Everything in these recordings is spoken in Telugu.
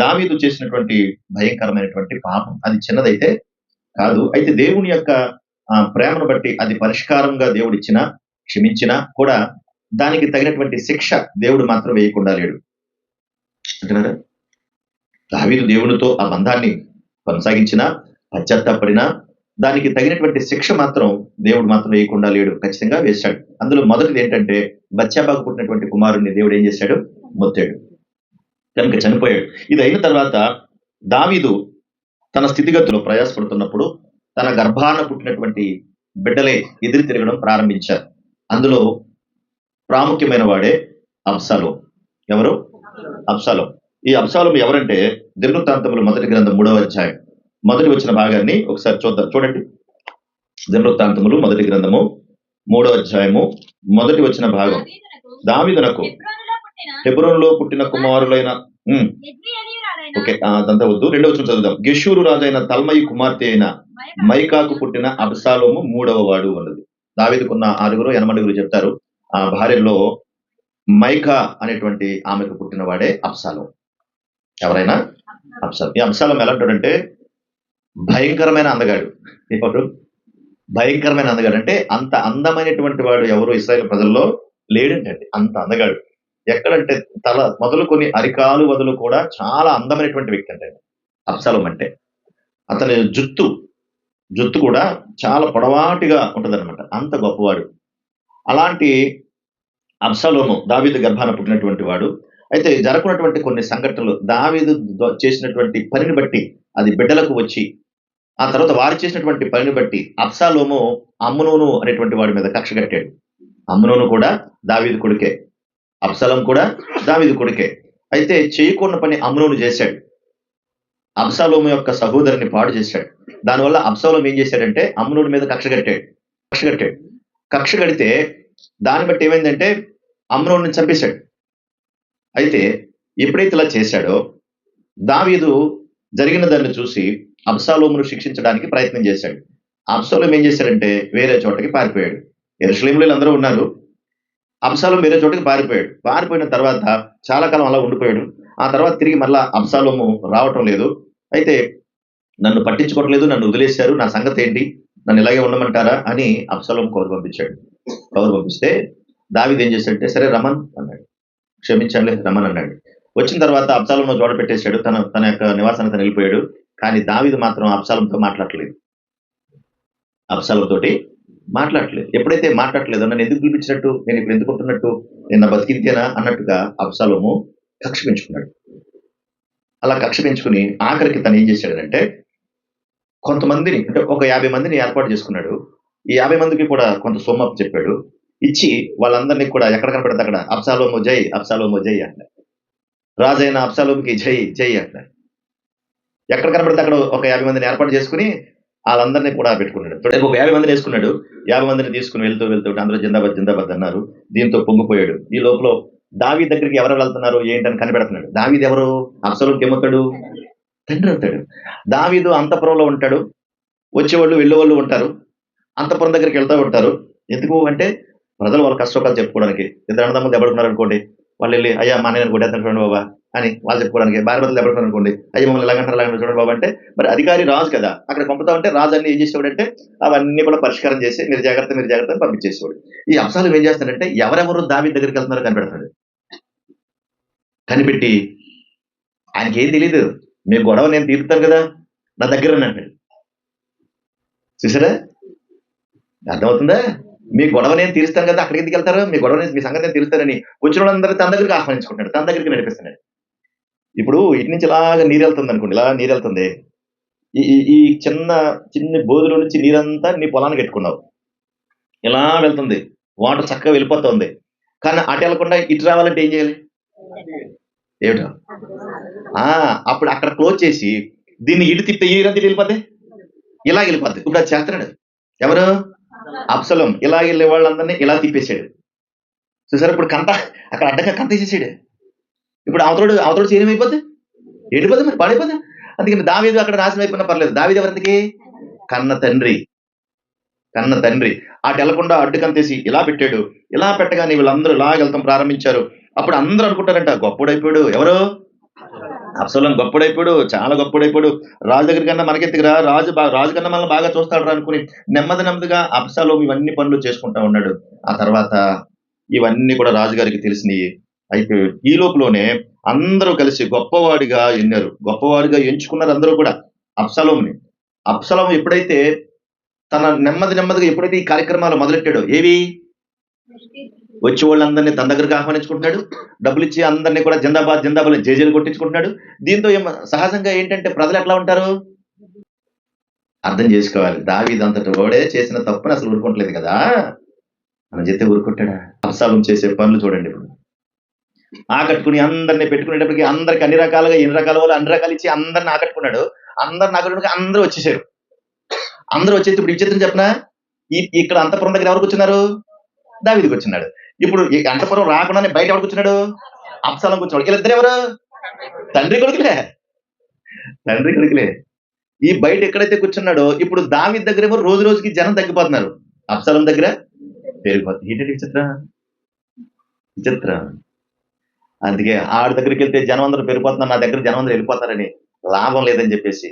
దావీదు చేసినటువంటి భయంకరమైనటువంటి పాపం. అది చిన్నదైతే కాదు. అయితే దేవుని యొక్క ప్రేమను బట్టి అది పరిష్కారంగా దేవుడిచ్చినా, క్షమించినా కూడా దానికి తగినటువంటి శిక్ష దేవుడు మాత్రం వేయకుండా లేడు. అంటున్నారా? దావీదు దేవునితో ఆ బంధాన్ని కొనసాగించినా, పశ్చాత్తాపడినా దానికి తగినటువంటి శిక్ష మాత్రం దేవుడు మాత్రం వేయకుండా లేడు. ఖచ్చితంగా వేశాడు. అందులో మొదటిది ఏంటంటే బత్షెబాకు పుట్టినటువంటి కుమారుణ్ణి దేవుడు ఏం చేశాడు? మొత్తాడు. కనుక చనిపోయాడు. ఇది అయిన తర్వాత దావీదు తన స్థితిగతులు ప్రయాసపడుతున్నప్పుడు తన గర్భాన పుట్టినటువంటి బిడ్డలే ఎదురు తిరగడం ప్రారంభించారు. అందులో ప్రాముఖ్యమైన వాడే అబ్షాలోము. ఎవరు? అబ్షాలోము. ఈ అబ్షాలోము ఎవరంటే దినవృత్తాంతములు మొదటి గ్రంథం 3వ అధ్యాయం మొదటి వచ్చిన భాగాన్ని ఒకసారి చూద్దాం. చూడండి. దినవృత్తాంతములు మొదటి గ్రంథము 3వ అధ్యాయము మొదటి వచ్చిన భాగం. దావీదునకు హెబ్రోనులో పుట్టిన కుమారులైన ఓకే అదంతా వద్దు. 2వ వచనం చదువుదాం. గెషూరు రాజైన తల్మయి కుమార్తె అయిన మైకాకు పుట్టిన అబ్షాలోము 3వ వాడు అన్నది. దావీదుకున్న 6 చెప్తారు. ఆ భార్యలో మైకా అనేటువంటి ఆమెకు పుట్టిన వాడే అబ్షాలోము. ఎవరైనా అబ్షాలోము. ఈ అబ్షాలోము ఎలా ఉంటాడంటే భయంకరమైన అందగాడు. ఎవరు? భయంకరమైన అందగాడు. అంటే అంత అందమైనటువంటి వాడు ఎవరు ఇశ్రాయేలు ప్రజల్లో లేడంటండి. అంత అందగాడు. ఎక్కడంటే తల మొదలుకొని అరికాలు వదులు కూడా చాలా అందమైనటువంటి వ్యక్తి అంటే అబ్షాలోము అంటే. అతని జుత్తు కూడా చాలా పొడవాటిగా ఉంటదన్నమాట. అంత గొప్పవాడు. అలాంటి అబ్షాలోము దావీదు గర్భాన పుట్టినటువంటి వాడు. అయితే జరగకున్నటువంటి కొన్ని సంఘటనలు దావీదు చేసినటువంటి పనిని బట్టి అది బిడ్డలకు వచ్చి ఆ తర్వాత వారు చేసినటువంటి పనిని బట్టి అబ్షాలోము అమ్నోను అనేటువంటి వాడి మీద కక్ష కట్టాడు. అమ్నోను కూడా దావీదు కొడుకే, అబ్షాలోము కూడా దావీదు కొడుకే. అయితే చేయకూడని పని అమ్నోను చేశాడు. అబ్షాలోము యొక్క సహోదరుని పాడు చేశాడు. దానివల్ల అబ్షాలోము ఏం చేశాడంటే అమ్నోను మీద కక్ష కట్టాడు. కక్ష కడితే దాన్ని బట్టి ఏమైందంటే అమ్నోను చంపేశాడు. అయితే ఎప్పుడైతే ఇలా చేశాడో దావీదు జరిగిన దాన్ని చూసి అబ్షాలోమును శిక్షించడానికి ప్రయత్నం చేశాడు. అబ్షాలోము ఏం చేశాడంటే వేరే చోటకి పారిపోయాడు. యెరూషలేములో అందరూ ఉన్నారు. అబ్షాలోము వేరే చోటకి పారిపోయిన తర్వాత చాలా కాలం అలా ఉండిపోయాడు. ఆ తర్వాత తిరిగి మళ్ళా అబ్షాలోము రావటం లేదు. అయితే నన్ను పట్టించుకోవట్లేదు, నన్ను వదిలేశారు, నా సంగతి ఏంటి, నన్ను ఇలాగే ఉండమంటారా అని అబ్షాలోము కబురు పంపిస్తే దావీదు ఏం చేశాడంటే సరే రమన్ అన్నాడు. క్షమించండి రమన్ అన్నాడు. వచ్చిన తర్వాత అబ్షాలోమును జోడ పెట్టేశాడు. తన యొక్క నివాసానికి తను వెళ్ళిపోయాడు. కానీ దావీదు మాత్రం అబ్షాలోముతో మాట్లాడలేదు. ఎప్పుడైతే మాట్లాడలేదో నన్ను ఎందుకు పిలిపించినట్టు, నేను ఇప్పుడు ఎందుకు ఉంటున్నట్టు, నేను బతికింతేనా అన్నట్టుగా అబ్షాలోము కక్ష పెంచుకున్నాడు. అలా కక్ష పెంచుకుని ఆఖరికి తను ఏం చేశాడంటే కొంతమందిని అంటే ఒక 50 మందిని ఏర్పాటు చేసుకున్నాడు. ఈ 50 మందికి కూడా కొంత సొమ్మప్పు చెప్పాడు. ఇచ్చి వాళ్ళందరినీ కూడా ఎక్కడ కనపడితే అక్కడ అబ్షాలోము జై అంటారు. రాజైన అబ్షాలోముకి జై అంటారు. ఎక్కడ కనపడితే అక్కడ ఒక 50 మందిని ఏర్పాటు చేసుకుని వాళ్ళందరినీ కూడా పెట్టుకున్నాడు. ఒక 50 మందిని వేసుకున్నాడు. 50 మందిని తీసుకుని వెళ్తూ అందరూ జిందాబాద్ అన్నారు. దీంతో పొంగిపోయాడు. ఈ లోపల దావీదు దగ్గరికి ఎవరు వెళ్తున్నారు ఏంటని కనిపెడుతున్నాడు. దావీదు ఎవరు? అబ్షాలోముకి ఏమవుతాడు? తండ్రి అవుతాడు. దావీదు అంతఃపురంలో ఉంటాడు. వచ్చేవాళ్ళు వెళ్ళేవాళ్ళు ఉంటారు. అంతఃపురం దగ్గరికి వెళ్తూ ఉంటారు. ఎందుకు అంటే ప్రజలు వాళ్ళ కష్టసుఖాలు చెప్పుకోవడానికి. ఇద్దరు అన్నదమ్ములు దెబ్బడుకున్నారు అనుకోండి, వాళ్ళు వెళ్ళి అయ్యా మా నేను కొట్టేస్తాను చూడండి బాబా అని వాళ్ళు చెప్పుకోవడానికి. భార్య భర్తలు దెబ్బడుకున్నారు అనుకోండి, అయ్యా మమ్మల్ని ఎలాగంటారు చూడండి బాబా అంటే మరి అధికారి రాజు కదా, అక్కడ పంపుతా ఉంటే రాజు అన్ని ఏం చేసేవాడంటే అవన్నీ కూడా పరిష్కారం చేసి మీరు జాగ్రత్త అని పంపించేసేవాడు. ఈ అబ్షాలోము ఏం చేస్తాడంటే ఎవరెవరు దావీదు దగ్గరికి వెళ్తున్నారో కనిపెడతాడు. కనిపెట్టి ఆయనకి ఏం తెలియదు, మీ గొడవ నేను తీరుతాను కదా, నా దగ్గర అన్నాడు. చూసారా? అర్థమవుతుందా? మీ గొడవ నేను తీరుస్తాను కదా, అక్కడికి ఎందుకు వెళ్తారు, మీ గొడవ మీ సంగతి నేను తీరుస్తానని వచ్చిన వాళ్ళందరూ తన దగ్గరికి ఆహ్వానించుకుంటాడు, తన దగ్గరికి నడిపిస్తున్నాడు. ఇప్పుడు ఇటు నుంచి ఇలాగ నీరు వెళ్తుంది అనుకోండి, ఇలా నీరు వెళ్తుంది. ఈ చిన్న బోధుల నుంచి నీరంతా నీ పొలానికి పెట్టుకున్నావు, ఇలా వెళ్తుంది, వాటర్ చక్కగా వెళ్ళిపోతుంది. కానీ అటు వెళ్ళకుండా ఇటు రావాలంటే ఏం చేయాలి? ఏమిటో అప్పుడు అక్కడ క్లోజ్ చేసి దీన్ని ఇటు తిప్పి ఇటు వెళ్ళిపోద్ది, ఇలా వెళ్ళిపోద్ది. ఇప్పుడు అది చేస్తున్నాడు ఎవరు? అబ్షాలోము. ఇలా వెళ్ళే వాళ్ళందరినీ ఇలా తిప్పేశాడు. చూసారు? ఇప్పుడు అక్కడ అడ్డంగా కంత వేసేసాడు. ఇప్పుడు అవతోడు చేయమైపోద్ది, వెళ్ళిపోద్ది, మరి పాడైపోద్ది. అందుకని దావీదు అక్కడ నాశనం అయిపోయినా పర్లేదు. దావీదు ఎవరికి? కన్న తండ్రి. అటు వెళ్లకుండా అడ్డు కంతేసి ఇలా పెట్టాడు. ఇలా పెట్టగానే వీళ్ళందరూ ఇలా వెళ్తాం ప్రారంభించారు. అప్పుడు అందరూ అనుకుంటారంట గొప్పడైపోయాడు. ఎవరు? అబ్సలోం గొప్పడైపోయాడు, చాలా గొప్పడైపోయాడు. రాజు దగ్గర కన్నా మనకెందుకురా, రాజు కన్నా మనల్ని బాగా చూస్తాడురా అనుకుని నెమ్మదిగా అబ్సలోం ఇవన్నీ పనులు చేసుకుంటా ఉన్నాడు. ఆ తర్వాత ఇవన్నీ కూడా రాజుగారికి తెలిసినియి. అయితే ఈ లోపులోనే అందరూ కలిసి గొప్పవాడిగా ఎన్నారు. గొప్పవాడిగా ఎంచుకున్నారు అందరూ కూడా అబ్సలోంని. అబ్సలోం ఎప్పుడైతే తన నెమ్మదిగా ఎప్పుడైతే ఈ కార్యక్రమాలు మొదలెట్టాడో, ఏవి వచ్చే వాళ్ళందరినీ తన దగ్గరకు ఆహ్వానించుకుంటున్నాడు. డబ్బులిచ్చి అందరినీ కూడా జిందాబాద్ జిందాబాద్ అని జేజేలు కొట్టించుకుంటున్నాడు. దీంతో సహజంగా ఏంటంటే ప్రజలు ఎట్లా ఉంటారు? అర్థం చేసుకోవాలి. దావీదు అంతటి వాడే చేసిన తప్పుని అసలు ఊరుకోవట్లేదు కదా! మనం చెప్తే ఊరుకుంటాడా? అబ్షాలోం చేసే పనులు చూడండి ఇప్పుడు. ఆకట్టుకుని అందరిని పెట్టుకునేటప్పటికి అందరికి అన్ని రకాలుగా ఎన్ని రకాల వాళ్ళు అన్ని రకాలు ఇచ్చి అందరిని ఆకట్టుకున్నాడు. అందరిని ఆకట్టుకుని అందరూ వచ్చేసారు. అందరూ వచ్చేసి ఇప్పుడు విచిత్రం చెప్పనా? ఇక్కడ అంతఃపురం దగ్గర ఎవరు కూర్చున్నారు? దావీదు కూర్చున్నాడు. ఇప్పుడు ఈ అంతఃపురం రాకుండానే బయట ఎవరు కూర్చున్నాడు? అబ్షాలోం కూర్చున్నాడు. వీళ్ళిద్దరు ఎవరు? తండ్రి కొడుకులే. తండ్రి కొడుకులే. ఈ బయట ఎక్కడైతే కూర్చున్నాడో ఇప్పుడు దావీదు దగ్గరేమో రోజు రోజుకి జనం తగ్గిపోతున్నారు. అబ్షాలోం దగ్గర పెరిగిపోతుంది. ఏంటంటే విచిత్రం. అందుకే ఆడి దగ్గరికి వెళ్తే జనం అందరూ పెరిగిపోతున్నారు, నా దగ్గర జనం అందరూ వెళ్ళిపోతారని, లాభం లేదని చెప్పేసి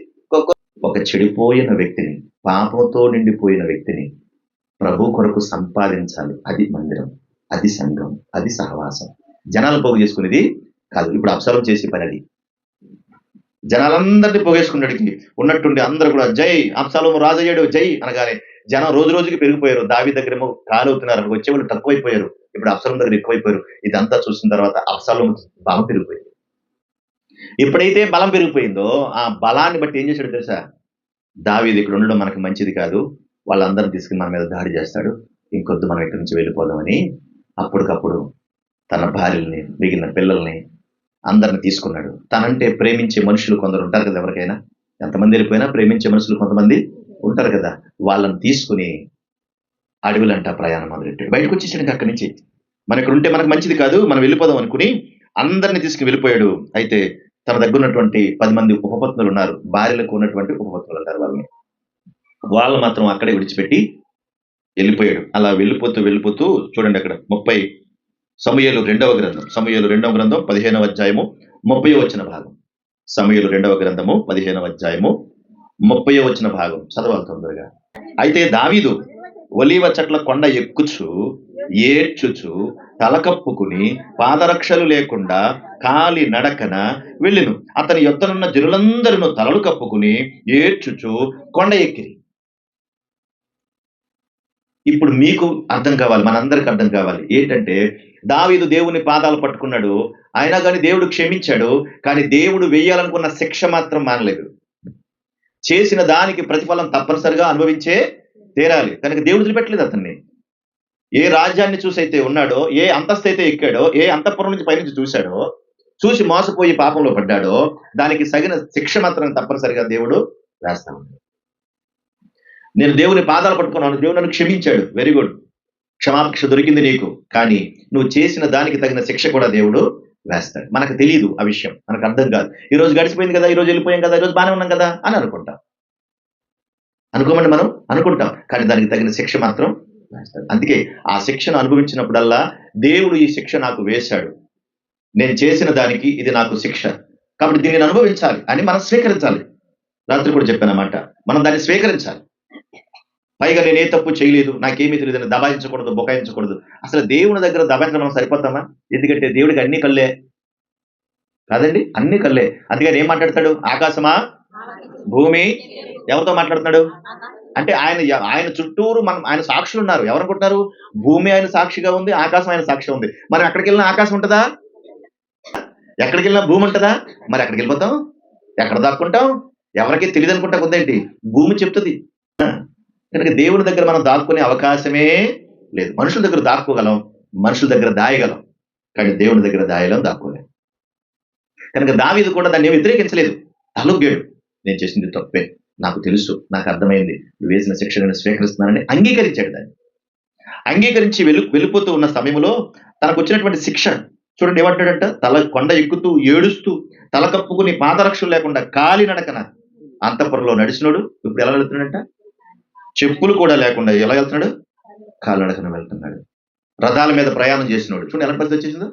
ఒక చెడిపోయిన వ్యక్తిని, పాపంతో నిండిపోయిన వ్యక్తిని ప్రభు కొరకు సంపాదించాలి. అది మందిరం, అది సంఘం, అది సహవాసం. జనాలు పోగు చేసుకునేది కాదు. ఇప్పుడు అబ్షాలోం చేసే పని అది. జనాలందరినీ పోగేసుకున్నాడికి ఉన్నట్టుండి అందరూ కూడా జై అబ్షాలోము రాజయ్యాడు జై అనగానే జనం రోజు రోజుకి పెరిగిపోయారు. దావీదు దగ్గరేమో కాలవుతున్నారు, వచ్చేవాళ్ళు తక్కువైపోయారు. ఇప్పుడు అబ్షాలోం దగ్గర ఎక్కువైపోయారు. ఇదంతా చూసిన తర్వాత అబ్షాలోము బలం పెరిగిపోయింది. ఎప్పుడైతే బలం పెరిగిపోయిందో ఆ బలాన్ని బట్టి ఏం చేశాడు తెలుసా? దావీదు ఇక్కడ ఉండడం మనకు మంచిది కాదు, వాళ్ళందరిని తీసుకుని మన మీద దాడి చేస్తాడు, ఇంకొద్దు మనం ఇక్కడి నుంచి వెళ్ళిపోదామని అప్పటికప్పుడు తన భార్యల్ని, మిగిలిన పిల్లల్ని అందరిని తీసుకున్నాడు. తనంటే ప్రేమించే మనుషులు కొందరు ఉంటారు కదా, ఎవరికైనా ఎంతమంది వెళ్ళిపోయినా ప్రేమించే మనుషులు కొంతమంది ఉంటారు కదా, వాళ్ళని తీసుకుని అడవులంట ప్రయాణం మొదలెట్టాడు. బయటకు వచ్చేసాడు అక్కడి నుంచి. మన ఇక్కడ ఉంటే మనకు మంచిది కాదు, మనం వెళ్ళిపోదాం అనుకుని అందరిని తీసుకుని వెళ్ళిపోయాడు. అయితే తన దగ్గర ఉన్నటువంటి 10 మంది ఉపపత్నులు ఉన్నారు, భార్యలకు ఉన్నటువంటి ఉపపత్నులు అంటారు వాళ్ళని. వాళ్ళు మాత్రం అక్కడే విడిచిపెట్టి వెళ్ళిపోయాడు. అలా వెళ్ళిపోతూ చూడండి అక్కడ 30 సమూయేలు 2వ గ్రంథం 15వ అధ్యాయము 30వ వచన భాగం. సమూయేలు 2వ గ్రంథము 15వ అధ్యాయము 30వ వచన భాగం చదవాలి తొందరగా. అయితే దావీదు ఒలీవ చెట్ల కొండ ఎక్కుచు ఏడ్చుచు తలకప్పుకుని పాదరక్షలు లేకుండా కాలి నడకన వెళ్ళెను. అతని యొద్దనున్న జనులందరూ తలలు కప్పుకుని ఏడ్చుచు కొండ ఎక్కిరి. ఇప్పుడు మీకు అర్థం కావాలి, మనందరికి అర్థం కావాలి ఏంటంటే, దావీదు దేవుని పాదాలు పట్టుకున్నాడు, అయినా కానీ దేవుడు క్షమించాడు. కానీ దేవుడు వేయాలనుకున్న శిక్ష మాత్రం మానలేదు. చేసిన దానికి ప్రతిఫలం తప్పనిసరిగా అనుభవించే తీరాలి. కనుక దేవుడు వదిలిపెట్టలేదు అతన్ని. ఏ రాజ్యాన్ని చూసి అయితే ఉన్నాడో, ఏ అంతస్తు అయితే ఎక్కాడో, ఏ అంతఃపురం నుంచి పైనుంచి చూశాడో, చూసి మోసపోయి పాపంలో పడ్డాడో, దానికి తగిన శిక్ష మాత్రం తప్పనిసరిగా దేవుడు వేస్తా ఉన్నాడు. నేను దేవుని పాదాలు పట్టుకున్నాను, దేవుడు నన్ను క్షమించాడు, వెరీ గుడ్, క్షమాపక్ష దొరికింది నీకు. కానీ నువ్వు చేసిన దానికి తగిన శిక్ష కూడా దేవుడు వేస్తాడు. మనకు తెలియదు ఆ విషయం, మనకు అర్థం కాదు. ఈ రోజు గడిచిపోయింది కదా, ఈ రోజు వెళ్ళిపోయాం కదా, ఈ రోజు బాగానే ఉన్నాం కదా అని అనుకుంటాం. అనుకోమండి, మనం అనుకుంటాం, కానీ దానికి తగిన శిక్ష మాత్రం వేస్తాడు. అందుకే ఆ శిక్షను అనుభవించినప్పుడల్లా దేవుడు ఈ శిక్ష నాకు వేశాడు, నేను చేసిన దానికి ఇది నాకు శిక్ష, కాబట్టి దీన్ని అనుభవించాలి అని మనం స్వీకరించాలి. రాత్రి కూడా చెప్పానమాట, మనం దాన్ని స్వీకరించాలి. పైగా నేను ఏ తప్పు చేయలేదు, నాకేమీ తెలియదు, దబాయించకూడదు, బొకాయించకూడదు. అసలు దేవుని దగ్గర దబాయించడం మనం సరిపోతామా? ఎందుకంటే దేవుడికి అన్ని కళ్ళే కాదండి, అన్ని కళ్ళే. అందుకని ఏం మాట్లాడతాడు? ఆకాశమా, భూమి, ఎవరితో మాట్లాడుతున్నాడు అంటే ఆయన చుట్టూరు ఆయన సాక్షులు ఉన్నారు. ఎవరనుకుంటున్నారు? భూమి ఆయన సాక్షిగా ఉంది, ఆకాశం ఆయన సాక్షి ఉంది. మరి అక్కడికి వెళ్ళినా ఆకాశం ఉంటుందా? ఎక్కడికి వెళ్ళినా భూమి ఉంటుందా? మరి ఎక్కడికి వెళ్ళిపోతాం? ఎక్కడ దాక్కుంటాం? ఎవరికి తెలియదు అనుకుంటా కొద్దేంటి, భూమి చెప్తుంది. కనుక దేవుని దగ్గర మనం దాక్కునే అవకాశమే లేదు. మనుషుల దగ్గర దాక్కోగలం, మనుషుల దగ్గర దాయగలం, కానీ దేవుని దగ్గర దాయలం, దాక్కోలేం. కనుక దావీదు కూడా దాన్ని వ్యతిరేకించలేదు, తలొగ్గాడు. నేను చేసింది తప్పే, నాకు తెలుసు, నాకు అర్థమైంది, నువ్వు వేసిన శిక్ష నేను స్వీకరిస్తున్నానని అంగీకరించాడు. దాన్ని అంగీకరించి వెళ్ళిపోతూ ఉన్న సమయంలో తనకు వచ్చినటువంటి శిక్ష చూడండి ఏమంటాడంట, కొండ ఎక్కుతూ ఏడుస్తూ తల కప్పుకుని పాదరక్షలు లేకుండా కాలి నడకన అంతఃపురంలో నడిచినోడు ఇప్పుడు ఎలా వెళ్తున్నాడంట? చెప్పులు కూడా లేకుండా ఎలా వెళ్తున్నాడు? కాలినడకన వెళ్తున్నాడు. రథాల మీద ప్రయాణం చేసినోడు చూడండి ఎలా పరిస్థితి వచ్చేసిందో.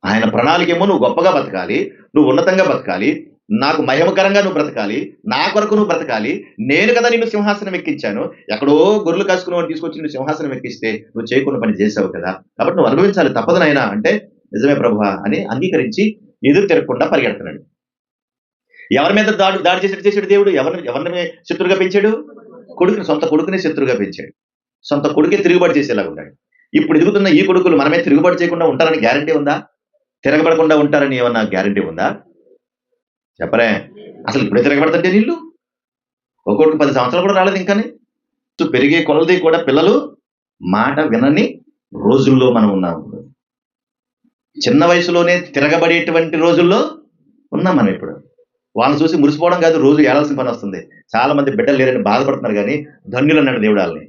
ఆయన ప్రణాళికేమో నువ్వు గొప్పగా బతకాలి, నువ్వు ఉన్నతంగా బతకాలి, నాకు మహిమకరంగా నువ్వు బ్రతకాలి, నా కొరకు నువ్వు బ్రతకాలి. నేను కదా నిన్ను సింహాసనం ఎక్కించాను. ఎక్కడో గొర్రెలు కాసుకున్న వాడిని తీసుకొచ్చి నిన్ను సింహాసనం ఎక్కిస్తే నువ్వు చేయకున్న పని చేసావు కదా, కాబట్టి నువ్వు అనుభవించాలి, తప్పదు నాయనా అంటే, నిజమే ప్రభువా అని అంగీకరించి ఎదురు తిరగకుండా పరిగెడుతున్నాడు. ఎవరి మీద దాడి దాడి చేసాడు దేవుడు? ఎవరిని శత్రువుగా పెంచాడు? సొంత కొడుకుని శత్రువుగా పెంచాడు. సొంత కొడుకే తిరుగుబాటు చేసేలాగా ఉన్నాడు. ఇప్పుడు ఎదుగుతున్న ఈ కొడుకులు మనమే తిరుగుబాటు చేయకుండా ఉంటారని గ్యారంటీ ఉందా? తిరగబడకుండా ఉంటారని ఏమన్నా గ్యారంటీ ఉందా? చెప్పరే. అసలు ఇప్పుడే తిరగబడతంటే నీళ్ళు ఒక్కొక్కటి 10 సంవత్సరాలు కూడా రాలేదు ఇంకాని. పెరిగే కొలది కూడా పిల్లలు మాట వినని రోజుల్లో మనం ఉన్నాము. చిన్న వయసులోనే తిరగబడేటువంటి రోజుల్లో ఉన్నాం మనం ఇప్పుడు. వాళ్ళని చూసి మురిసిపోవడం కాదు, రోజు ఏడాల్సిన పని వస్తుంది. చాలా మంది బిడ్డలు లేరని బాధపడుతున్నారు కానీ ధన్యులు అన్నాడు దేవుడు వాళ్ళని.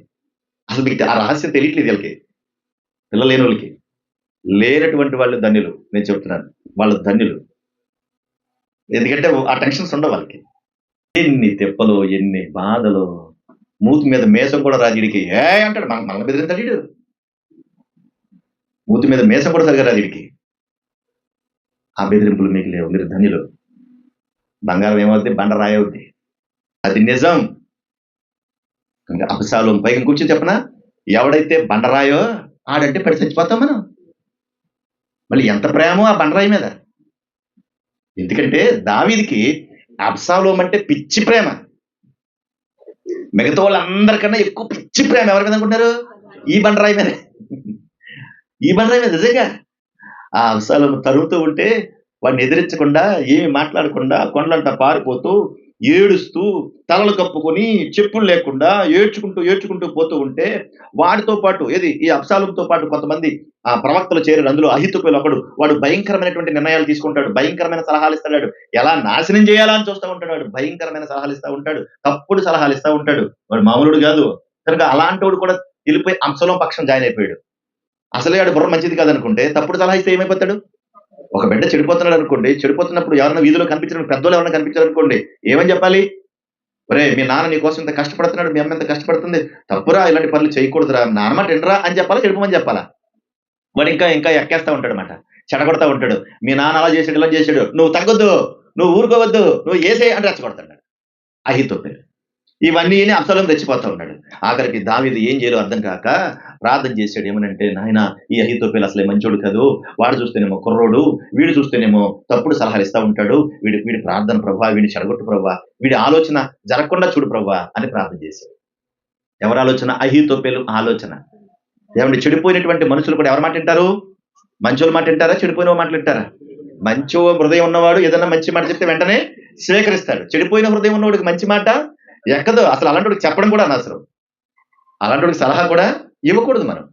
అసలు మీకు ఆ రహస్యం తెలియట్లేదు వీళ్ళకి, పిల్లలు లేని వాళ్ళకి. లేనటువంటి వాళ్ళు ధన్యులు, నేను చెప్తున్నాను, వాళ్ళు ధన్యులు. ఎందుకంటే ఆ టెన్షన్స్ ఉండవు వాళ్ళకి. ఎన్ని తెప్పలు, ఎన్ని బాధలు, మూతి మీద మేసం కూడా రాజీడికి ఏ అంటాడు, మనల్ని బెదిరింతాడు. మూతి మీద మేసం కూడా సరిగా రాజీడికి. ఆ బెదిరింపులు మీకు లేవు, మీరు ధన్యులు. బంగారం ఏమవుద్ది? బండరాయి అవుద్ది, అది నిజం. ఇంకా అబషాలోము పైకి కూర్చొని చెప్పనా, ఎవడైతే బండరాయో ఆడంటే పడి చచ్చిపోతాం మనం. మళ్ళీ ఎంత ప్రేమో ఆ బండరాయి మీద. ఎందుకంటే దావీదుకి అబ్షాలోము అంటే పిచ్చి ప్రేమ. మిగతా వాళ్ళందరికన్నా ఎక్కువ పిచ్చి ప్రేమ ఎవరి మీద అనుకుంటారు? ఈ బండరాయి మీద. ఈ బండరాయి మీద నిజంగా. ఆ అబ్షాలోము తరుగుతూ ఉంటే వాడిని ఎదిరించకుండా, ఏమి మాట్లాడకుండా, కొండలంట పారిపోతూ, ఏడుస్తూ, తలలు కప్పుకొని, చెప్పులు లేకుండా ఏడ్చుకుంటూ పోతూ ఉంటే, వాడితో పాటు ఈ అబ్షాలోముతో పాటు కొంతమంది ప్రవక్తలు చేరారు. అందులో అహీతోపెలు ఒకడు. వాడు భయంకరమైనటువంటి నిర్ణయాలు తీసుకుంటాడు, భయంకరమైన సలహాలు ఇస్తాడు. ఎలా నాశనం చేయాలా అని చూస్తూ ఉంటాడు. వాడు భయంకరమైన సలహాలు ఇస్తూ ఉంటాడు, తప్పుడు సలహాలు ఇస్తూ ఉంటాడు. వాడు మామూలుడు కాదు. కనుక అలాంటి వాడు కూడా వెళ్ళిపోయి అబ్షాలోము పక్షం జాయిన్ అయిపోయాడు. అసలే వాడు బుర్ర మంచిది కాదనుకుంటే తప్పుడు సలహా ఇస్తే ఏమైపోతాడు? ఒక బిడ్డ చెడిపోతున్నాడు అనుకోండి, చెడిపోతున్నప్పుడు ఎవరైనా వీధిలో కనిపించిన పెద్దోళ్ళు ఎవరైనా కనిపించారు అనుకోండి, ఏమని చెప్పాలి? ఒరే, మీ నాన్న నీ కోసం ఇంత కష్టపడుతున్నాడు, మీ అమ్మ ఎంత కష్టపడుతుంది, తప్పురా, ఇలాంటి పనులు చేయకూడదురా, నాన్న మాట ఎండరా అని చెప్పాలా, చెడిపోమని చెప్పాలా? వాడు ఇంకా ఇంకా ఎక్కేస్తా ఉంటాడు అన్నమాట, చెడగొడతా ఉంటాడు. మీ నాన్న అలా చేసాడు, ఇలా చేసాడు, నువ్వు తగ్గొద్దు, నువ్వు ఊరుకోవద్దు, నువ్వు ఏసే అని రెచ్చగొడతాడు అహీతోపెలు. ఇవన్నీ అబ్షాలోము తెచ్చిపోతా ఉన్నాడు. ఆఖరికి దావీదు ఏం చేయాలో అర్థం కాక ప్రార్థన చేశాడు. ఏమనంటే, నాయన, ఈ అహీతోపెలు అసలే మంచోడు కాదు, వాడు చూస్తేనేమో కుర్రోడు, వీడు చూస్తేనేమో తప్పుడు సలహాలు ఇస్తా ఉంటాడు, వీడి ప్రార్థన ప్రభా, వీడిని చెడగొట్టు ప్రభా, వీడి ఆలోచన జరగకుండా చూడు ప్రభా అని ప్రార్థన చేశాడు. ఎవరి ఆలోచన? అహీతోపెలు ఆలోచన. ఏమంటే, చెడిపోయినటువంటి మనుషులు కూడా ఎవరి మాట వింటారు? మంచోళ్ళ మాట వింటారా, చెడిపోయిన మాట వింటారా? మంచి హృదయం ఉన్నవాడు ఏదైనా మంచి మాట చెప్తే వెంటనే స్వీకరిస్తాడు. చెడిపోయిన హృదయం ఉన్నవాడికి మంచి మాట ఎక్కదు. అసలు అలాంటి చెప్పడం కూడా అనవసరం, అలాంటి సలహా కూడా ఇవ్వకూడదు. మనం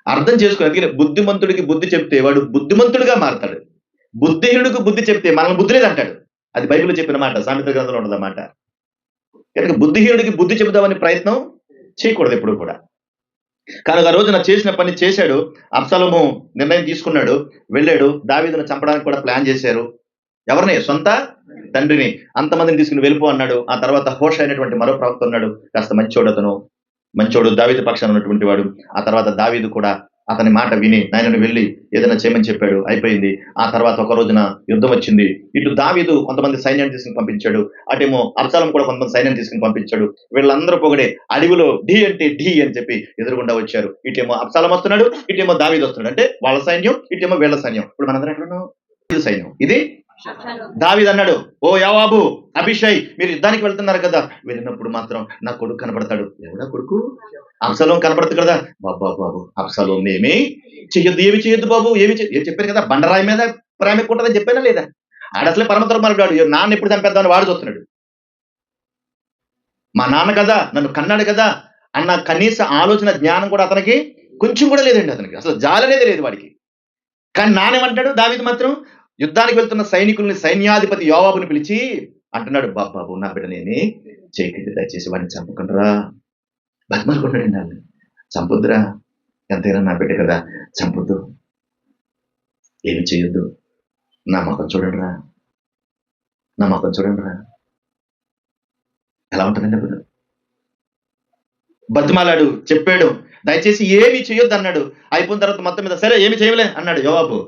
అర్థం చేసుకోవాలి. అందుకని బుద్ధిమంతుడికి బుద్ధి చెప్తే వాడు బుద్ధిమంతుడిగా మారతాడు, బుద్ధిహీనుడికి బుద్ధి చెప్తే మనల్ని బుద్ధి లేదంటాడు. అది బైబిల్లో చెప్పిన మాట, సామెతల గ్రంథంలో ఉన్నదన్నమాట. కనుక బుద్ధిహీనుడికి బుద్ధి చెబుదామని ప్రయత్నం చేయకూడదు ఎప్పుడు కూడా. కానీ ఆ రోజున చేసిన పని చేశాడు. అబ్షాలోము నిర్ణయం తీసుకున్నాడు, వెళ్ళాడు. దావీదును చంపడానికి కూడా ప్లాన్ చేశారు. ఎవరిని? సొంత తండ్రిని. అంతమందిని తీసుకుని వెళ్ళిపో అన్నాడు. ఆ తర్వాత హోష అయినటువంటి మరో ప్రవక్త ఉన్నాడు, కాస్త మంచోడు, దావీదు పక్షాన ఉన్నటువంటి వాడు. ఆ తర్వాత దావీదు కూడా అతని మాట విని నాయనను వెళ్ళి ఏదైనా చేయమని చెప్పాడు. అయిపోయింది. ఆ తర్వాత ఒక రోజున యుద్ధం వచ్చింది. ఇటు దావీదు కొంతమంది సైన్యాన్ని తీసుకుని పంపించాడు, అటేమో అబ్షాలోము కూడా కొంతమంది సైన్యాన్ని తీసుకుని పంపించాడు. వీళ్ళందరూ పొగడే అడవిలో ఢీ అంటే ఢీ అని చెప్పి ఎదురుగుండా వచ్చారు. ఇటేమో అబ్షాలోము వస్తున్నాడు, ఇటేమో దావీదు వస్తున్నాడు. అంటే వాళ్ళ సైన్యం, ఇటేమో వీళ్ళ సైన్యం. ఇప్పుడు మనందరం ఎక్కడున్నాం? సైన్యం. ఇది దావీదు అన్నాడు, ఓ యోవాబు, అబీషై, మీరు యుద్ధానికి వెళ్తున్నారు కదా, వెళ్ళినప్పుడు మాత్రం నా కొడుకు కనబడతాడు. ఎవడా కొడుకు? అబ్షాలోము కనబడతాడు కదా. బాబు, అబ్షాలోము ఏమి చేయొద్దు బాబు, ఏం చెప్పాను కదా, బండరాయి మీద ప్రేమ ఎక్కువ ఉంటుందని చెప్పానా లేదా? ఆడసలే పరమ దుర్మార్గుడు, నాన్న ఎప్పుడు చంపేద్దామని వాడు చూస్తున్నాడు. మా నాన్న కదా, నన్ను కన్నాడు కదా అన్న కనీస ఆలోచన జ్ఞానం కూడా అతనికి కొంచెం కూడా లేదండి. అతనికి అసలు జాలనేది లేదు వాడికి. కానీ నానేమంటాడు? దావీదు మాత్రం యుద్ధానికి వెళ్తున్న సైనికుల్ని, సైన్యాధిపతి యోవాబుని పిలిచి అంటున్నాడు, బాబు, నా బిడ్డనేమి చేయకండి, దయచేసి వాడిని చంపకుండా. బతిమాలుకుంటాడండి వాళ్ళని, చంపొద్దురా, ఎంతైనా నా బిడ్డ కదా, చంపొద్దు, ఏమి చేయొద్దు, నా ముఖం చూడండి రా, ఎలా ఉంటుందండి అప్పుడు? బతిమాలాడు, చెప్పాడు, దయచేసి ఏమి చేయొద్దు అన్నాడు. అయిపోయిన తర్వాత మొత్తం మీద సరే ఏమి చేయలే అన్నాడు యోవాబు.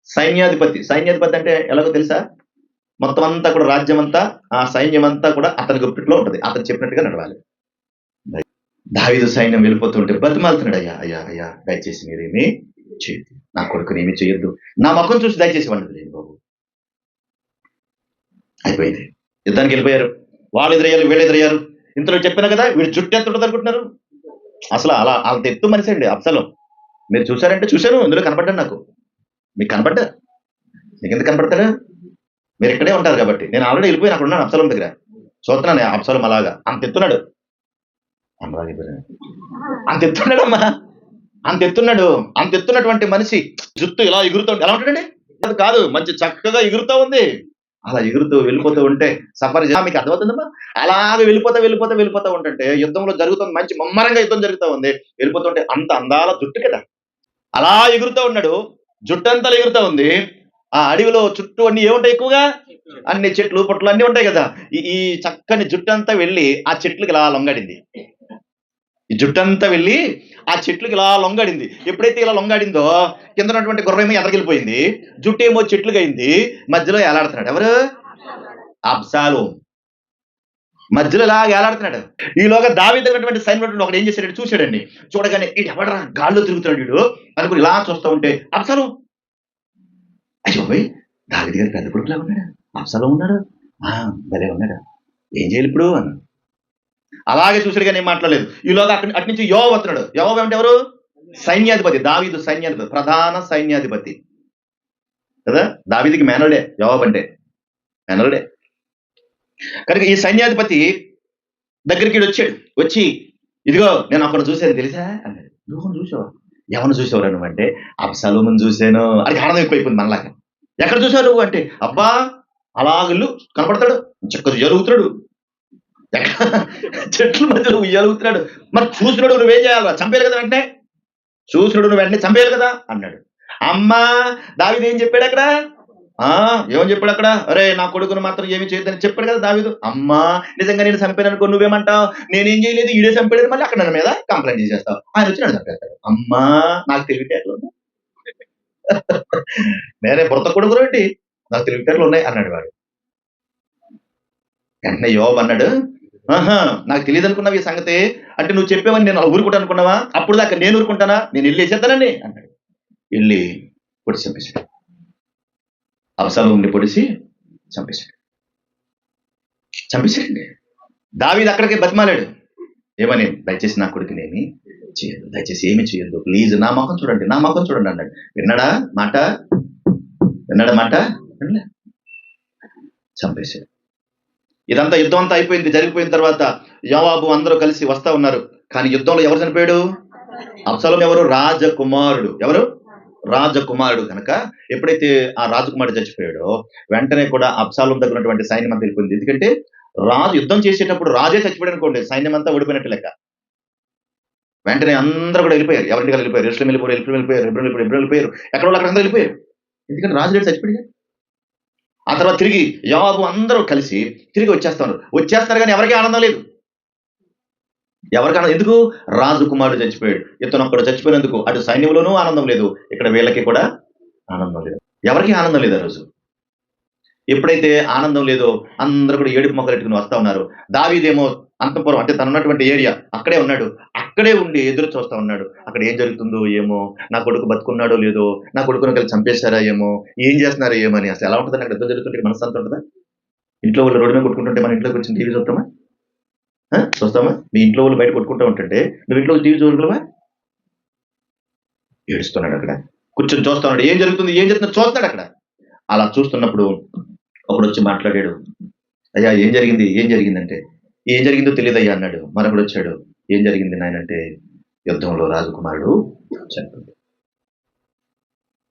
సైన్యాధిపతి అంటే ఎలాగో తెలుసా? మొత్తం అంతా కూడా రాజ్యం అంతా, ఆ సైన్యం అంతా కూడా అతని గుప్పిట్లో ఉంటది. అతను చెప్పినట్టుగా నడవాలి. దావీదు సైన్యం వెళ్ళిపోతుంటే బతిమాలుతున్నాడు, అయ్యా అయ్యా అయ్యా దయచేసి మీరేమి చేయొద్దు, నా కొడుకుని ఏమి చేయొద్దు, నా ముఖం చూసి దయచేసి వండదు లేదు బాబు. అయిపోయింది. యుద్ధానికి వెళ్ళిపోయారు. వాళ్ళు ఎదురయ్యారు, వీళ్ళు ఎదురయ్యారు. ఇంతలో చెప్పినా కదా వీడు జుట్టు ఎంత ఉంటుంది అనుకుంటున్నారు? అసలు అలా అంత ఎత్తు మనిషి అండి అబ్సలోం. మీరు చూసారంటే చూశాను, ఇందులో కనపడ్డాను నాకు. మీకు కనపడ్డా? మీకు ఎందుకు కనపడతాడా? మీరు ఇక్కడే ఉంటారు కాబట్టి. నేను ఆల్రెడీ వెళ్ళిపోయి అక్కడ ఉన్నాను అబ్సలోం దగ్గర. చూస్తున్నాను అబ్సలోం అలాగా అంత ఎత్తున్నాడు. అంత ఎత్తున్నాడమ్మా, అంత ఎత్తున్నాడు. అంత ఎత్తున్నటువంటి మనిషి జుట్టు ఇలా ఎగురుతూ ఎలా ఉంటాడండి? అది కాదు, మంచి చక్కగా ఎగురుతూ ఉంది. అలా ఎగురుతూ వెళ్ళిపోతూ ఉంటే సఫర్ మీకు అర్థమవుతుందమ్మా? అలాగే వెళ్ళిపోతా ఉంటుంటే యుద్ధంలో జరుగుతుంది, మంచి ముమ్మరంగా యుద్ధం జరుగుతూ ఉంది. వెళ్ళిపోతుంటే అంత అందాల జుట్టు కదా, అలా ఎగురుతూ ఉన్నాడు. జుట్టంతా ఎగురుతూ ఉంది. ఆ అడవిలో చుట్టూ అన్ని ఏముంటాయి? ఎక్కువగా అన్ని చెట్లు పుట్లు అన్ని ఉంటాయి కదా. ఈ చక్కని జుట్టంతా వెళ్ళి ఆ చెట్లకి ఇలా లొంగాడింది. ఈ జుట్టంతా వెళ్ళి ఆ చెట్లకి ఇలా లొంగాడింది. ఎప్పుడైతే ఇలా లొంగాడిందో కింద ఉన్నటువంటి గుర్రమేమో ఎదరికెళ్ళిపోయింది, జుట్టు ఏమో చెట్లుగా అయింది. మధ్యలో ఏలాడుతున్నాడు ఎవరు? అబ్షాలోం. మధ్యలో ఇలా ఏలాడుతున్నాడు. ఈలోగా దావీదు దగ్గరటువంటి సైన్యం ఒకడు ఏం చేశాడు చూశాడండి. చూడగానే ఈడు ఎవడరా గాల్లో తిరుగుతున్నాడు వీడు అనుకుని ఇలా చూస్తూ ఉంటే అబ్షాలోం. అయ్యో పోయి దావీదు గారి పెద్ద కొడుకులా ఉన్నాడు, అబ్షాలోం ఉన్నాడు, భలే ఉన్నాడు, ఏం చేయాలి ఇప్పుడు అన్నాడు. అలాగే చూసాడు కానీ ఏం మాట్లాడలేదు. ఈలోగా అటు నుంచి యోవాబు వస్తున్నాడు. యోవాబు అంటే ఎవరు? సైన్యాధిపతి. దావీదు సైన్యాధిపతి, ప్రధాన సైన్యాధిపతి కదా. దావీదుకి మేనల్డే యోవాబు అంటే, మేనల్డే. కనుక ఈ సైన్యాధిపతి దగ్గరికి వచ్చాడు. వచ్చి ఇదిగో నేను అక్కడ చూశాను తెలుసా అన్నాడు. నువ్వు చూసావా? ఎవరిని చూసావురా నువ్వు అంటే, అబ్షాలోమును చూశాను. అది ఆనందం ఎక్కువైపోయింది మనలాగా. ఎక్కడ చూసావు నువ్వు అంటే, అబ్బా అలాగిల్లు కనపడతాడు, చక్కగా జరుగుతాడు, చెట్ల మధ్యలో ఉయ్యాలుగుతున్నాడు. మరి చూసినాడు నువ్వేం చేయాలి? చంపేయాలి కదా వెంటనే. చూసినాడు నువ్వు వెంటనే చంపేయాలి కదా అన్నాడు. అమ్మా దావీదు ఏం చెప్పాడు అక్కడ? ఏమని చెప్పాడు అక్కడ? అరే నా కొడుకును మాత్రం ఏమి చేయొద్దని చెప్పాడు కదా దావీదు. అమ్మా నిజంగా నేను చంపాను అనుకో నువ్వేమంటావు? నేనేం చేయలేదు, ఈడే చంపాడు, మళ్ళీ అక్కడ నన్ను మీద కంప్లైంట్ చేసేస్తావు. ఆయన వచ్చి నన్ను చంపేస్తాడు. అమ్మా నాకు తెలివితేటలు ఉన్నాయి, నేనే భర్త కొడుకు ఏంటి, నాకు తెలివితేటలు ఉన్నాయి అన్నాడు వాడు. వెంటనే యోబు అన్నాడు, నాకు తెలియదు అనుకున్నావు ఈ సంగతి అంటే, నువ్వు చెప్పేవని నేను ఊరుకుంటా అనుకున్నావా? అప్పుడు దాకా నేను ఊరుకుంటానా? నేను వెళ్ళి వేసేద్దానండి అన్నాడు. వెళ్ళి పొడిచి చంపేశాడు. అబ్షాలోముని పొడిచి చంపేశాడండి. దావీదు అక్కడికి బతిమాలాడు. ఏమని? దయచేసి నా కొడుకునేమి చేయొద్దు, దయచేసి ఏమి చేయొద్దు, ప్లీజ్ నా ముఖం చూడండి, నా ముఖం చూడండి అన్నాడు. విన్నాడా మాట? వినలే, చంపేశాడు. ఇదంతా యుద్ధం అంతా అయిపోయింది. జరిగిపోయిన తర్వాత యోవాబు అందరూ కలిసి వస్తా ఉన్నారు. కానీ యుద్ధంలో ఎవరు చనిపోయాడు? అబ్షాలోము ఎవరు? రాజకుమారుడు. ఎవరు? రాజకుమారుడు. కనుక ఎప్పుడైతే ఆ రాజకుమారుడు చచ్చిపోయాడో వెంటనే కూడా అబ్షాలోము దగ్గర ఉన్నటువంటి సైన్యం అంతా వెళ్ళిపోయింది. ఎందుకంటే రాజు యుద్ధం చేసేటప్పుడు రాజే చచ్చిపోయాడు అనుకోండి, సైన్యం అంతా ఓడిపోయినట్టు లెక్క. వెంటనే అందరూ కూడా వెళ్ళిపోయారు. ఎవరింటికి వెళ్ళిపోయారు? యెరూషలేము వెళ్ళిపోయారు, హెబ్రోను వెళ్ళిపోయారు, ఎక్కడ వాళ్ళు అక్కడ అందరూ వెళ్ళిపోయారు. ఎందుకంటే రాజు లేడు, చచ్చిపోయాడు. ఆ తర్వాత తిరిగి యోవాబు అందరూ కలిసి తిరిగి వచ్చేస్తారు కానీ ఎవరికీ ఆనందం లేదు. ఎవరికి ఆనందం? ఎందుకు? రాజకుమారుడు చచ్చిపోయాడు. ఇతను ఒక్కడు చచ్చిపోయినందుకు అటు సైన్యంలోనూ ఆనందం లేదు, ఇక్కడ వీళ్ళకి కూడా ఆనందం లేదు. ఎవరికి ఆనందం లేదు ఆ రోజు. ఎప్పుడైతే ఆనందం లేదో అందరూ కూడా ఏడుపు మొక్కలు పెట్టుకుని వస్తా ఉన్నారు. దావీదేమో అంతపురం అంటే తను ఉన్నటువంటి ఏరియా అక్కడే ఉన్నాడు. అక్కడే ఉండి ఎదురు చూస్తా ఉన్నాడు. అక్కడ ఏం జరుగుతుందో ఏమో, నా కొడుకు బతుకున్నాడో లేదో, నా కొడుకును కలిసి చంపేశారా ఏమో, ఏం చేస్తున్నారో ఏమని. అసలు ఎలా ఉంటుందని అక్కడ యుద్ధం జరుగుతుంటే మనసు అంత ఉంటుందా? ఇంట్లో వాళ్ళు రోడ్డు మీద కొట్టుకుంటుంటే మన ఇంట్లోకి వచ్చి టీవీ చూస్తామా? మీ ఇంట్లో వాళ్ళు బయట కొట్టుకుంటూ ఉంటుంటే నువ్వు ఇంట్లో టీవీ చూడగలవా? ఏడుస్తున్నాడు అక్కడ, కూర్చొని చూస్తా ఉన్నాడు. ఏం జరుగుతుందో చూస్తున్నాడు అక్కడ. అలా చూస్తున్నప్పుడు ఒకడు వచ్చి మాట్లాడాడు. అయ్యా ఏం జరిగిందంటే, ఏం జరిగిందో తెలియదయ్యా అన్నాడు. మరొకడు వచ్చాడు. ఏం జరిగింది నాయనంటే, యుద్ధంలో రాజకుమారుడు చనిపోయాడు.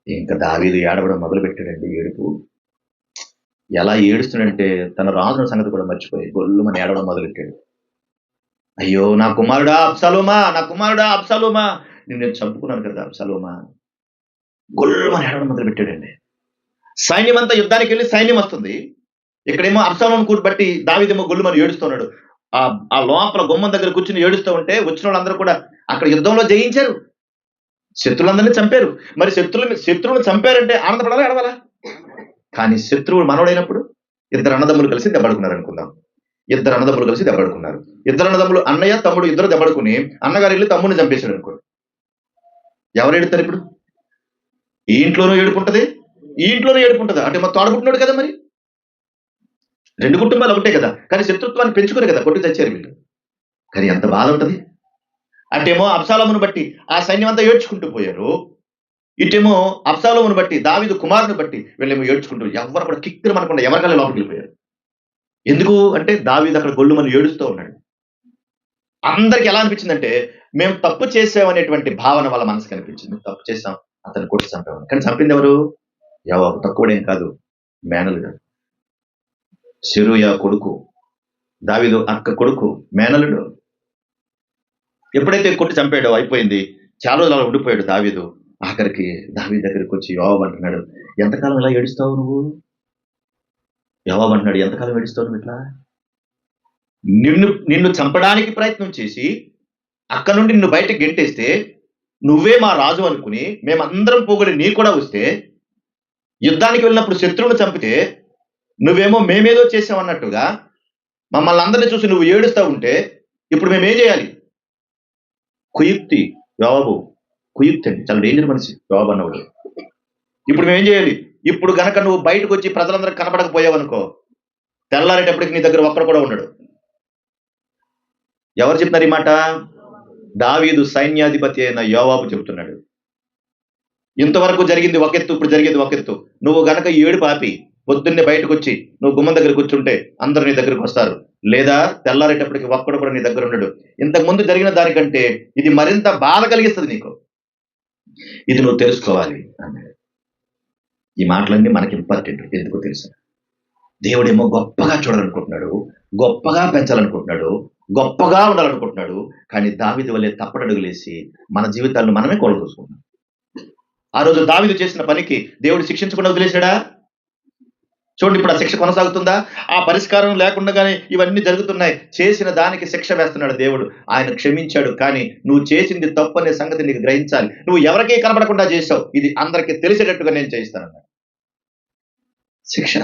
ఇంకా దావీదు ఏడవడం మొదలు పెట్టాడండి. ఏడుపు ఎలా ఏడుస్తున్నాడంటే తన రాజుల సంగతి కూడా మర్చిపోయి గొల్లుమని ఏడవడం మొదలెట్టాడు. అయ్యో నా కుమారుడా అబ్షాలోమా, నేను చంపుకున్నాను కదా అబ్షాలోమా, గొల్లుమని ఏడవడం మొదలు పెట్టాడండి. సైన్యం అంతా యుద్ధానికి వెళ్ళి సైన్యం వస్తుంది. ఇక్కడేమో అబ్షాలోమును కూడబట్టి దావీదేమో గొల్లుమని ఏడుస్తున్నాడు. ఆ ఆ లోపల గుమ్మం దగ్గర కూర్చుని ఏడుస్తూ ఉంటే వచ్చిన వాళ్ళందరూ కూడా అక్కడ యుద్ధంలో జయించారు, శత్రువులందరినీ చంపారు. మరి శత్రువులను చంపారంటే ఆనందపడాలా ఏడవాలా? కానీ శత్రువులు మనవడైనప్పుడు ఇద్దరు అన్నదమ్ములు కలిసి దెబ్బడుకున్నారు అనుకుందాం. ఇద్దరు అన్నదమ్ములు కలిసి దెబ్బడుకున్నారు. ఇద్దరు అన్నదమ్ములు అన్నయ్య తమ్ముడు ఇద్దరు దెబ్బడుకుని అన్నగారు వెళ్ళి తమ్ముడిని చంపేశాడు అనుకోండి. ఎవరు ఏడుతారు ఇప్పుడు? ఈ ఇంట్లోనూ ఏడుపుంటది, ఈ ఇంట్లోనూ ఏడుపుంటది. అంటే మా తోడబుట్టినోడు కదా మరి. రెండు కుటుంబాలు ఒకటే కదా, కానీ శత్రుత్వాన్ని పెంచుకునే కదా కొట్టి తెచ్చారు వీళ్ళు. కానీ ఎంత బాధ ఉంటది. అటేమో అబ్షాలోమును బట్టి ఆ సైన్యం అంతా ఏడ్చుకుంటూ పోయారు, ఇటేమో అబ్షాలోమును బట్టి దావీదు కుమారుని బట్టి వీళ్ళేమో ఏడ్చుకుంటూ ఎవరు కూడా కిక్కురు మనకుండా ఎవరికల్లా లోపలికి వెళ్ళిపోయారు. ఎందుకు అంటే దావీదు అక్కడ గొల్లుమని ఏడుస్తూ ఉన్నాడు. అందరికి ఎలా అనిపించిందంటే మేము తప్పు చేసామనేటువంటి భావన వాళ్ళ మనసుకు అనిపించింది. తప్పు చేసాం, అతను కొట్టి చంపామని. కానీ చంపింది ఎవరు? యోవాబు. తక్కువడేం కాదు, మేనలుడు, సెరూయా కొడుకు, దావీదు అక్క కొడుకు, మేనలుడు. ఎప్పుడైతే కొట్టి చంపాడో అయిపోయింది. చాలా రోజులు అలా ఉండిపోయాడు దావీదు. ఆఖరికి దావీదు దగ్గరికి వచ్చి యోవాబు అంటున్నాడు, ఎంతకాలం ఇలా ఏడుస్తావు నువ్వు? యోవాబు అంటున్నాడు, ఎంతకాలం ఏడుస్తావు నువ్వు ఇట్లా? నిన్ను నిన్ను చంపడానికి ప్రయత్నం చేసి అక్కడ నుండి నిన్ను బయటకు గెంటేస్తే నువ్వే మా రాజు అనుకుని మేమందరం పోగొడి నీ కూడా వస్తే యుద్ధానికి వెళ్ళినప్పుడు శత్రువును చంపితే నువ్వేమో మేమేదో చేసామన్నట్టుగా మమ్మల్ని అందరినీ చూసి నువ్వు ఏడుస్తా ఉంటే ఇప్పుడు మేమేం చేయాలి? కుయుక్తి యోవాబు, కుయుక్తి అండి, చాలా డేంజర్ మనిషి యోవాబు అన్నవాడు. ఇప్పుడు మేమేం చేయాలి? ఇప్పుడు గనక నువ్వు బయటకు వచ్చి ప్రజలందరూ కనపడకపోయావనుకో, తెల్లారేటప్పటికి నీ దగ్గర ఒక్కడు కూడా ఉండడు. ఎవరు చెప్తున్నారు ఈ మాట? దావీదు సైన్యాధిపతి అయిన యోవాబు చెబుతున్నాడు. ఇంతవరకు జరిగింది ఒక ఎత్తు, ఇప్పుడు జరిగేది ఒక ఎత్తు. నువ్వు గనక ఏడు పాపి పొద్దున్నే బయటకు వచ్చి నువ్వు గుమ్మం దగ్గర కూర్చుంటే అందరూ నీ దగ్గరకు వస్తారు, లేదా తెల్లారేటప్పటికి ఒక్కడు కూడా నీ దగ్గర ఉండడు. ఇంతకు ముందు జరిగిన దానికంటే ఇది మరింత బాధ కలిగిస్తుంది నీకు, ఇది నువ్వు తెలుసుకోవాలి అన్నాడు. ఈ మాటలన్నీ మనకి ఇంపార్టెంట్. ఎందుకో తెలుసా? దేవుడేమో గొప్పగా చూడాలనుకుంటున్నాడు, గొప్పగా పెంచాలనుకుంటున్నాడు, గొప్పగా ఉండాలనుకుంటున్నాడు. కానీ దావీదు వల్లే తప్పటడుగులేసి మన జీవితాలను మనమే కోల్పోసుకుంటున్నాం. ఆ రోజు దావీదు చేసిన పనికి దేవుడు శిక్షించకుండా వదిలేశాడా? చూడండి, ఇప్పుడు ఆ శిక్ష కొనసాగుతుందా? ఆ పరిష్కారం లేకుండానే ఇవన్నీ జరుగుతున్నాయి. చేసిన దానికి శిక్ష వేస్తున్నాడు దేవుడు. ఆయన క్షమించాడు, కానీ నువ్వు చేసింది తప్పు అనే సంగతి నీకు గ్రహించాలి. నువ్వు ఎవరికీ కనపడకుండా చేసావు, ఇది అందరికీ తెలిసేటట్టుగా నేను చేయిస్తానన్నాడు. శిక్ష.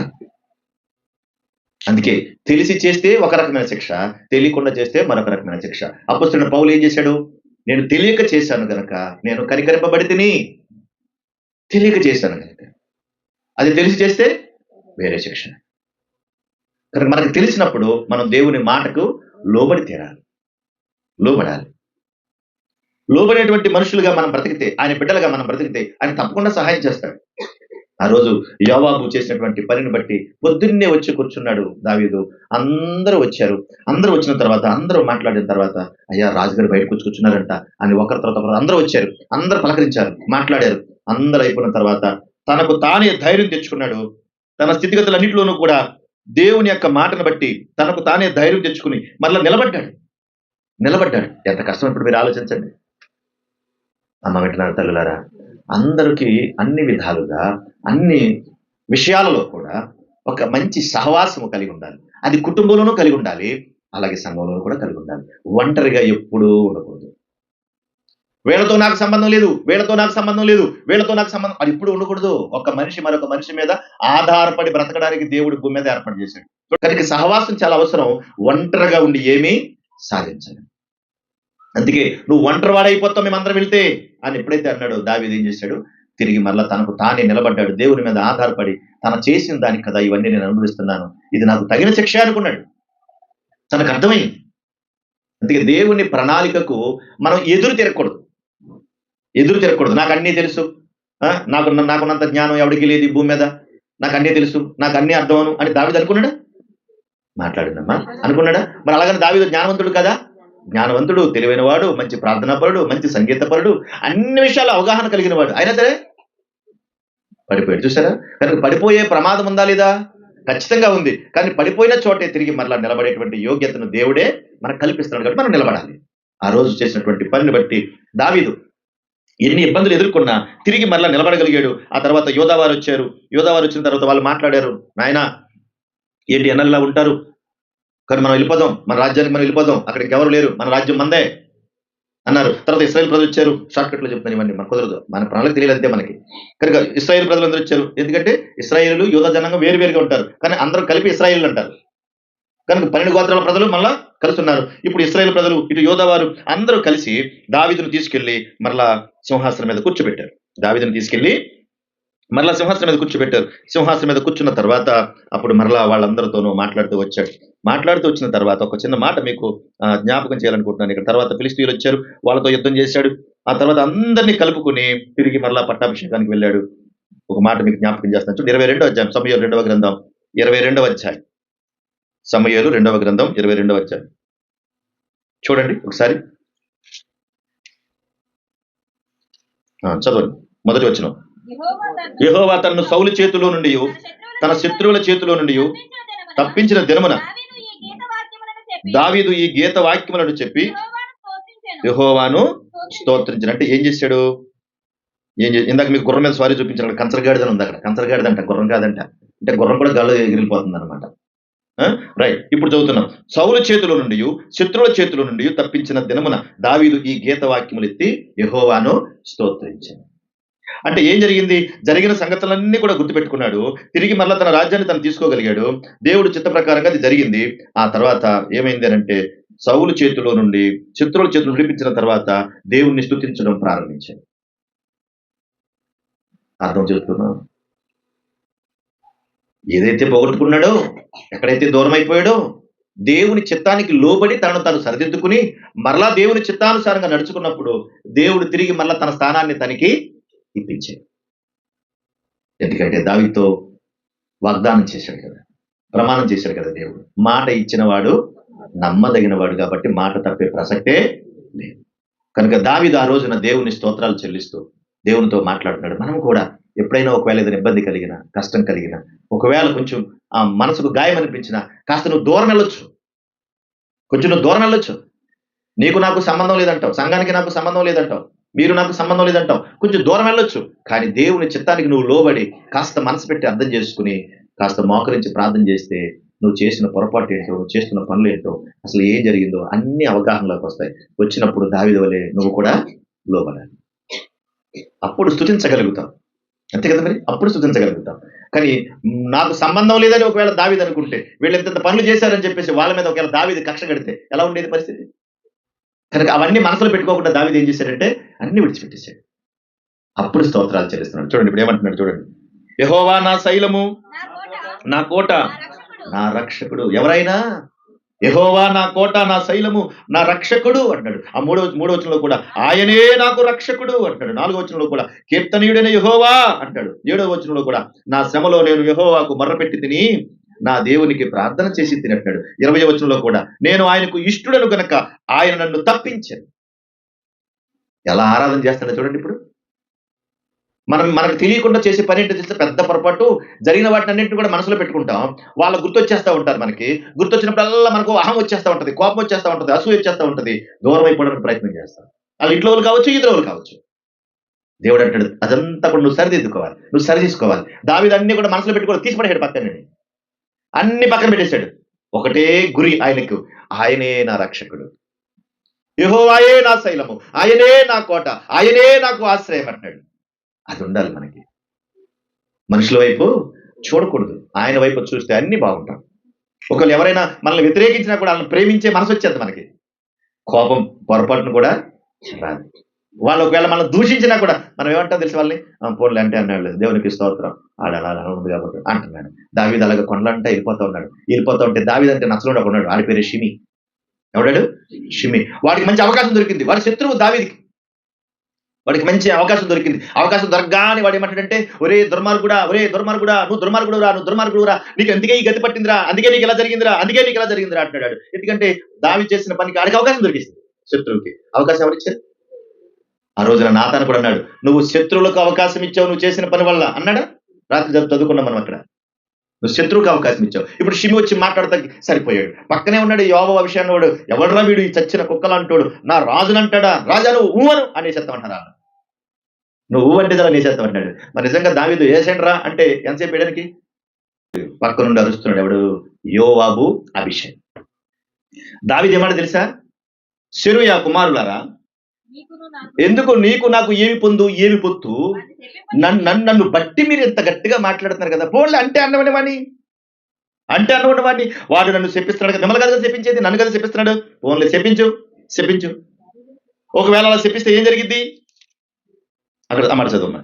అందుకే తెలిసి చేస్తే ఒక రకమైన శిక్ష, తెలియకుండా చేస్తే మరొక రకమైన శిక్ష. అపొస్తలుడైన పౌలు ఏం చేశాడు? నేను తెలియక చేశాను గనక నేను కనికరింపబడితిని. తెలియక చేశాను కనుక. అది తెలిసి చేస్తే వేరే శిక్ష. కనుక మనకు తెలిసినప్పుడు మనం దేవుని మాటకు లోబడి తీరాలి, లోబడాలి. లోబడేటువంటి మనుషులుగా మనం బ్రతికితే, ఆయన బిడ్డలుగా మనం బ్రతికితే ఆయన తప్పకుండా సహాయం చేస్తాడు. ఆ రోజు యోవాబు చేసినటువంటి పనిని బట్టి పొద్దున్నే వచ్చి కూర్చున్నాడు దావీదు. అందరూ వచ్చారు. అందరూ వచ్చిన తర్వాత అందరూ మాట్లాడిన తర్వాత, అయ్యా రాజుగారు బయటకు వచ్చి కూర్చున్నారంట అని ఒకరి తర్వాత ఒకరు అందరూ వచ్చారు. అందరూ పలకరించారు, మాట్లాడారు. అందరూ అయిపోయిన తర్వాత తనకు తానే ధైర్యం తెచ్చుకున్నాడు. తన స్థితిగతులన్నింటిలోనూ కూడా దేవుని యొక్క మాటను బట్టి తనకు తానే ధైర్యం తెచ్చుకుని మరలా నిలబడ్డాడు. ఎంత కష్టం ఇప్పుడు మీరు ఆలోచించండి. అమ్మ వింటున్నారు తల్లులారా, అందరికీ అన్ని విధాలుగా అన్ని విషయాలలో కూడా ఒక మంచి సహవాసము కలిగి ఉండాలి. అది కుటుంబంలోనూ కలిగి ఉండాలి, అలాగే సంఘంలోనూ కూడా కలిగి ఉండాలి. ఒంటరిగా ఎప్పుడూ ఉండకూడదు. వీళ్ళతో నాకు సంబంధం లేదు, వీళ్ళతో నాకు సంబంధం లేదు, వీళ్ళతో నాకు సంబంధం, అది ఇప్పుడు ఉండకూడదు. ఒక మనిషి మరొక మనిషి మీద ఆధారపడి బ్రతకడానికి దేవుడు భూమి మీద ఏర్పాటు చేశాడు. కనుక సహవాసం చాలా అవసరం. ఒంటరిగా ఉండి ఏమీ సాధించాలి. అందుకే నువ్వు ఒంటరి వాడైపోతావు మేమందరం వెళ్తే అని ఎప్పుడైతే అన్నాడో దావీదు ఏం చేశాడు? తిరిగి మరలా తనకు తానే నిలబడ్డాడు. దేవుని మీద ఆధారపడి తను చేసిన దానికి కదా ఇవన్నీ నేను అనుభవిస్తున్నాను, ఇది నాకు తగిన శిక్ష అనుకున్నాడు. తనకు అర్థమైంది. అందుకే దేవుని ప్రణాళికకు మనం ఎదురు తిరగకూడదు. నాకు అన్నీ తెలుసు, నాకున్నంత జ్ఞానం ఎవరికి లేదు ఈ భూమి మీద, నాకు అన్నీ తెలుసు, నాకు అన్నీ అర్థమను అని దావీదు అనుకున్నాడా? మాట్లాడిందమ్మా అనుకున్నాడా? మరి అలాగని దావీదు జ్ఞానవంతుడు కదా? జ్ఞానవంతుడు, తెలివైన వాడు, మంచి ప్రార్థనాపరుడు, మంచి సంగీతపరుడు, అన్ని విషయాలు అవగాహన కలిగిన వాడు. అయినా సరే పడిపోయాడు. చూసారా? కనుక పడిపోయే ప్రమాదం ఉందా లేదా? ఖచ్చితంగా ఉంది. కానీ పడిపోయిన చోటే తిరిగి మరలా నిలబడేటువంటి యోగ్యతను దేవుడే మనకు కల్పిస్తున్నాడు. కాబట్టి మనం నిలబడాలి. ఆ రోజు చేసినటువంటి పనిని బట్టి దావీదు ఎన్ని ఇబ్బందులు ఎదుర్కొన్నా తిరిగి మరలా నిలబడగలిగాడు. ఆ తర్వాత యోధావారు వచ్చారు. యోధావారు వచ్చిన తర్వాత వాళ్ళు మాట్లాడారు, నాయనా ఏంటి ఎన్నల్లా ఉంటారు, కానీ మనం వెళ్ళిపోదాం, మన రాజ్యానికి మనం వెళ్ళిపోదాం, అక్కడికి ఎవరు లేరు, మన రాజ్యం మందే అన్నారు. తర్వాత ఇశ్రాయేల్ ప్రజలు వచ్చారు. షార్ట్ కట్ లో చెప్తాను ఇవన్నీ, మన కుదరదు, మన ప్రణాళిక తెలియదు అంతే మనకి. కనుక ఇశ్రాయేల్ ప్రజలు అందరూ వచ్చారు. ఎందుకంటే ఇశ్రాయేలు యూదా జనాంగం వేరు వేరుగా ఉంటారు, కానీ అందరూ కలిపి ఇశ్రాయేల్ అంటారు. కనుక 12 గోత్రాల ప్రజలు మళ్ళా కలిసి ఉన్నారు. ఇప్పుడు ఇశ్రాయేల్ ప్రజలు, ఇటు యోధా వారు అందరూ కలిసి దావీదును తీసుకెళ్లి మరలా సింహాసనం మీద కూర్చోబెట్టారు. దావీదును తీసుకెళ్లి మరలా సింహాసనం మీద కూర్చోబెట్టారు. సింహాసనం మీద కూర్చున్న తర్వాత అప్పుడు మరలా వాళ్ళందరితోనూ మాట్లాడుతూ వచ్చాడు. మాట్లాడుతూ వచ్చిన తర్వాత ఒక చిన్న మాట మీకు జ్ఞాపకం చేయాలనుకుంటున్నాను. ఇక్కడ తర్వాత ఫిలిష్తీయులు వచ్చారు, వాళ్ళతో యుద్ధం చేశాడు. ఆ తర్వాత అందరినీ కలుపుకుని తిరిగి మరలా పట్టాభిషేకానికి వెళ్ళాడు. ఒక మాట మీకు జ్ఞాపకం చేస్తాను. 22వ అధ్యాయం, సమూయేలు 2వ గ్రంథం 22వ అధ్యాయం, సమూయేలు 2వ గ్రంథం 22వ అధ్యాయం చూడండి ఒకసారి. చదవండి, మొదటి వచనం. యెహోవా తనను సౌలు చేతిలో నుండి, తన శత్రువుల చేతిలో నుండి తప్పించిన దినమున దావీదు ఈ గీత వాక్యములను చెప్పి యెహోవాను స్తోత్రించిన. అంటే ఏం చేశాడు? ఇందాక మీకు గుర్రం మీద స్వారీ చూపించాడు, కంచరగాడిదని ఉంది అక్కడ. కంచరగాడిదంట, గుర్రం కాదంట. అంటే గుర్రం కూడా గాల్లో ఎగిరిపోతుంది అనమాట. రైట్, ఇప్పుడు చదువుతున్నాం. సౌలు చేతిలో నుండి శత్రువుల చేతిలో నుండి తప్పించిన దినమున దావీదు ఈ గీత వాక్యములు ఎత్తి యెహోవాను స్తోత్రించాడు. అంటే ఏం జరిగింది? జరిగిన సంగతులన్నీ కూడా గుర్తుపెట్టుకున్నాడు. తిరిగి మళ్ళీ తన రాజ్యాన్ని తను తీసుకోగలిగాడు. దేవుడు చిత్త ప్రకారంగా అది జరిగింది. ఆ తర్వాత ఏమైంది అంటే, సౌలు చేతిలో నుండి శత్రువుల చేతులు విడిపించిన తర్వాత దేవుణ్ణి స్తుతించడం ప్రారంభించాడు. అర్థం చేస్తున్నాం? ఏదైతే పోగొట్టుకున్నాడో, ఎక్కడైతే దూరం అయిపోయాడో, దేవుని చిత్తానికి లోబడి తనను తాను సరిదిద్దుకుని మరలా దేవుని చిత్తానుసారంగా నడుచుకున్నప్పుడు దేవుడు తిరిగి మరలా తన స్థానాన్ని తనకి ఇప్పించాడు. ఎందుకంటే దావీదుతో వాగ్దానం చేశాడు కదా, ప్రమాణం చేశాడు కదా దేవుడు. మాట ఇచ్చిన వాడు నమ్మదగిన వాడు కాబట్టి మాట తప్పే ప్రసక్తే లేదు. కనుక దావీదు ఆ రోజున దేవుని స్తోత్రాలు చెల్లిస్తూ దేవునితో మాట్లాడుతున్నాడు. మనం కూడా ఎప్పుడైనా ఒకవేళ ఏదైనా ఇబ్బంది కలిగిన, కష్టం కలిగిన, ఒకవేళ కొంచెం ఆ మనసుకు గాయం అనిపించినా కాస్త నువ్వు దూరం వెళ్ళొచ్చు, కొంచెం నువ్వు దూరం వెళ్ళొచ్చు. నీకు నాకు సంబంధం లేదంటావు, సంఘానికి నాకు సంబంధం లేదంటావు, మీరు నాకు సంబంధం లేదంటావు, కొంచెం దూరం వెళ్ళొచ్చు. కానీ దేవుని చిత్తానికి నువ్వు లోబడి కాస్త మనసు పెట్టి అర్థం చేసుకుని కాస్త మోకరించి ప్రార్థన చేస్తే నువ్వు చేసిన పొరపాటు ఏంటో, నువ్వు చేస్తున్న పనులు ఏంటో, అసలు ఏం జరిగిందో అన్ని అవగాహనలోకి వస్తాయి. వచ్చినప్పుడు దావీదు వలె నువ్వు కూడా లోబడాలి. అప్పుడు స్తుతించగలుగుతావు. అంతే కదా మరి, అప్పుడు స్తుతించగలుగుతాం. కానీ నాకు సంబంధం లేదని ఒకవేళ దావీదు అనుకుంటే, వీళ్ళు ఎంత పనులు చేశారని చెప్పేసి వాళ్ళ మీద ఒకవేళ దావీదు కక్ష కడితే ఎలా ఉండేది పరిస్థితి? కనుక అవన్నీ మనసులో పెట్టుకోకుండా దావీదు ఏం చేశాడంటే అన్ని విడిచిపెట్టేశాడు. అప్పుడు స్తోత్రాలు చెల్లిస్తున్నాడు. చూడండి ఇప్పుడు ఏమంటున్నాడు చూడండి. యెహోవా నా శైలము, నా కోట, నా రక్షకుడు. ఎవరైనా యెహోవా నా కోట, నా శైలము, నా రక్షకుడు అంటాడు. ఆ మూడో వచనంలో కూడా ఆయనే నాకు రక్షకుడు అంటాడు. 4వ వచనంలో కూడా కీర్తనీయుడైన యెహోవా అంటాడు. 7వ వచనంలో కూడా నా శ్రమలో నేను యెహోవాకు మొర్రపెట్టి తిని నా దేవునికి ప్రార్థన చేసి తినట్టాడు. 20వ వచనంలో కూడా నేను ఆయనకు ఇష్టడను గనక ఆయన నన్ను తప్పించాను. ఎలా ఆరాధన చేస్తాడో చూడండి. ఇప్పుడు మనకు తెలియకుండా చేసే పని ఏంటో తెలిస్తే పెద్ద పొరపాటు. జరిగిన వాటిని అన్నింటిని కూడా మనసులో పెట్టుకుంటాం. వాళ్ళు గుర్తొచ్చేస్తూ ఉంటారు. మనకి గుర్తొచ్చినప్పుడల్లా మనకు అహం వచ్చేస్తూ ఉంటుంది, కోపం వచ్చేస్తూ ఉంటుంది, అసూయ వచ్చేస్తూ ఉంటుంది, దూరం అయిపోవడానికి ప్రయత్నం చేస్తాం. వాళ్ళు ఇంట్లో వాళ్ళు కావచ్చు, ఇతర వాళ్ళు కావచ్చు. దేవుడు అంటాడు అదంతా కూడా నువ్వు సరిదిద్దుకోవాలి, నువ్వు సరి తీసుకోవాలి. దావీదు అన్ని కూడా మనసులో పెట్టుకోవాలి, తీసిపడేశాడు పక్కన, అన్ని పక్కన పెట్టేశాడు. ఒకటే గురి ఆయనకు, ఆయనే నా రక్షకుడు, యెహోవాయే నా శైలము, ఆయనే నా కోట, ఆయనే నాకు ఆశ్రయం అంటాడు. అది ఉండాలి మనకి. మనుషుల వైపు చూడకూడదు, ఆయన వైపు చూస్తే అన్ని బాగుంటాం. ఒకళ్ళు ఎవరైనా మనల్ని వ్యతిరేకించినా కూడా వాళ్ళని ప్రేమించే మనసు వచ్చేది మనకి. కోపం పొరపాటును కూడా రాదు. వాళ్ళు ఒకవేళ మనం దూషించినా కూడా మనం ఏమంటాం తెలిసి వాళ్ళని పోన్లే అంటే అన్నాడు, దేవునికి స్తోత్రం, ఆడాలా ఉంది కాబట్టి అంటున్నాడు. దావీదు అలాగే కొండలంటే వెళ్ళిపోతా ఉంటే దావీదు అంటే నచ్చలుండా కొన్నాడు. ఆడి పేరు షిమి. ఎవడాడు? షిమి. వాడికి మంచి అవకాశం దొరికింది. వాడి శత్రువు దావీదుకి, వాడికి మంచి అవకాశం దొరికింది. అవకాశం దొరకగానే వాడు ఏమంటాడంటే, ఒరే దుర్మార్గుడా, నువ్వు దుర్మార్గుడురా, నీకు అందుకే ఈ గతి పట్టిందిరా, అందుకే నీకు ఇలా జరిగిందిరా అంటున్నాడు. ఎందుకంటే దావీదు చేసిన పనికి ఆడికి అవకాశం దొరికింది. శత్రువుకి అవకాశం ఎవరిచ్చారు? ఆ రోజున నాతాను కూడా అన్నాడు, నువ్వు శత్రువులకు అవకాశం ఇచ్చావు నువ్వు చేసిన పని వల్ల అన్నాడా? రాత్రి చదువుకున్నాం మనం అక్కడ. నువ్వు శత్రువుకి అవకాశం ఇచ్చావు. ఇప్పుడు షిమి వచ్చి మాట్లాడతా సరిపోయాడు. పక్కనే ఉన్నాడు యోబు విషయాన్ని, వాడు ఎవడరా వీడు ఈ చచ్చిన కుక్కలంటాడు, నా రాజునంటాడా, రాజా నువ్వు ఊవను అనేసేస్తామంటారా, నువ్వు అంటే చాలా నేసేస్తామంటాడు. మరి నిజంగా దావీదు ఏసేండ్రా అంటే ఎంతసేపు వేయడానికి పక్క నుండి అరుస్తున్నాడు. ఎవడు? యోవాబు, అభిషేక్. దావీదు ఏమన్నా తెలుసా? సెరూయా కుమారులారా, ఎందుకు నీకు నాకు ఏమి పొందు ఏమి పొత్తు, నన్ను బట్టి మీరు ఎంత గట్టిగా మాట్లాడుతున్నారు కదా. పోన్లే అంటే అన్నవాడి వాడిని వాడు నన్ను శపిస్తున్నాడు కదా. మిమ్మల్ని కదా శపించేది, నన్ను కదా శపిస్తున్నాడు. పోన్లే శపించు. ఒకవేళ అలా శపిస్తే ఏం జరిగింది? అక్కడ అన్నమాట చదువు.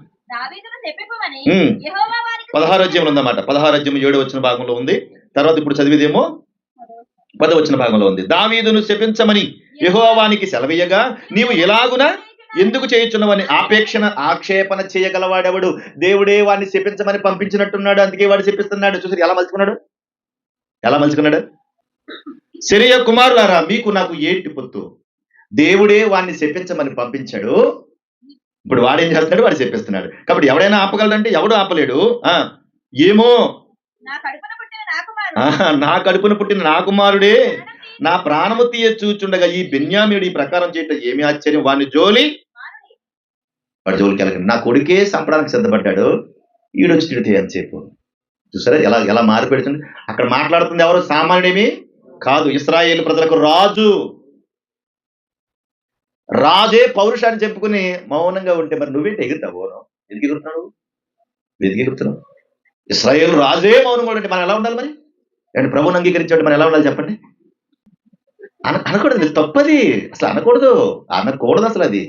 16 అధ్యాయంలో ఉందన్నమాట. 16 అధ్యాయం 7 వచ్చిన భాగంలో ఉంది. తర్వాత ఇప్పుడు చదివేదేమో 10 వచ్చిన భాగంలో ఉంది. దావీదును శపించమని యెహోవానికి సెలవీయగా నీవు ఎలాగున ఎందుకు చేయుచున్నవని ఆక్షేపణ చేయగలవాడెవడు? దేవుడే వాడిని శపించమని పంపించినట్టున్నాడు, అందుకే వాడు శపిస్తున్నాడు. చూసారు ఎలా మలుచుకున్నాడు? సెరూయా కుమారులారా, మీకు నాకు ఏంటి పొత్తు? దేవుడే వాడిని శపించమని పంపించాడు. ఇప్పుడు వాడేం చేస్తున్నాడు? వాడు చెప్పిస్తున్నాడు. కాబట్టి ఎవడైనా ఆపగలడంటే ఎవడు ఆపలేడు. ఏమో నా కడుపున పుట్టిన నా కుమారుడే నా ప్రాణము తీయ చూచుండగా ఈ బెన్యామీయుడు ఈ ప్రకారం చేయటం ఏమి ఆశ్చర్యం. వాడి జోలికి వెళ్ళకండి. నా కొడుకే సంపడానికి సిద్ధపడ్డాడు, ఈడొచ్చి తిడితే అని చెప్పు. చూసారా ఎలా మారి పెడుతుంది. అక్కడ మాట్లాడుతుంది ఎవరు? సామాన్యుడేమి కాదు, ఇశ్రాయేలు ప్రజలకు రాజే పౌరుషాన్ని చెప్పుకుని మౌనంగా ఉంటే మరి నువ్వేంటి ఎగురుతావు? ఎందుకు ఎగురుతున్నావు? ఇశ్రాయేలు రాజే మౌనంగా ఉంటే మనం ఎలా ఉండాలి? మరి అండ్ ప్రభుని అంగీకరించాడు మనం ఎలా ఉండాలి చెప్పండి? అనకూడదు, తప్పది. అసలు అనకూడదు అసలు. అది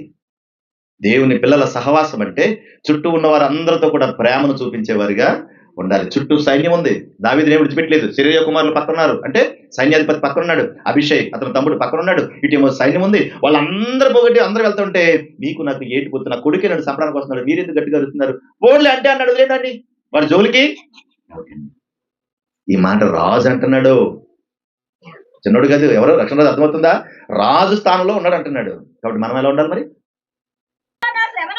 దేవుని పిల్లల సహవాసం అంటే చుట్టూ ఉన్న వారు అందరితో కూడా ప్రేమను చూపించేవారిగా ఉండాలి. చుట్టూ సైన్యం ఉంది, దావీదుని విడిచిపెట్టలేదు. సెరూయా కుమారులు పక్కన ఉన్నారు, అంటే సైన్యాధిపతి పక్కన ఉన్నాడు, అభిషేక్ అతని తమ్ముడు పక్కన ఉన్నాడు, ఇటేమో సైన్యం ఉంది. వాళ్ళందరూ పోగొట్టి అందరూ వెళ్తుంటే మీకు నాకు ఏటి పొత్తు, నా కొడుకే నన్ను సంపడానికి వస్తున్నాడు, మీరెందుకు గట్టిగా అరుస్తున్నారు? ఓన్లే అంటే అన్నాడు, లేదండి వాడు జోలికి. ఈ మాట రాజు అంటున్నాడు, చిన్నోడు కాదు. ఎవరో రక్షణ రాజు, అర్థమవుతుందా? రాజు స్థానంలో ఉన్నాడు అంటున్నాడు. కాబట్టి మనం ఎలా ఉండాలి మరి?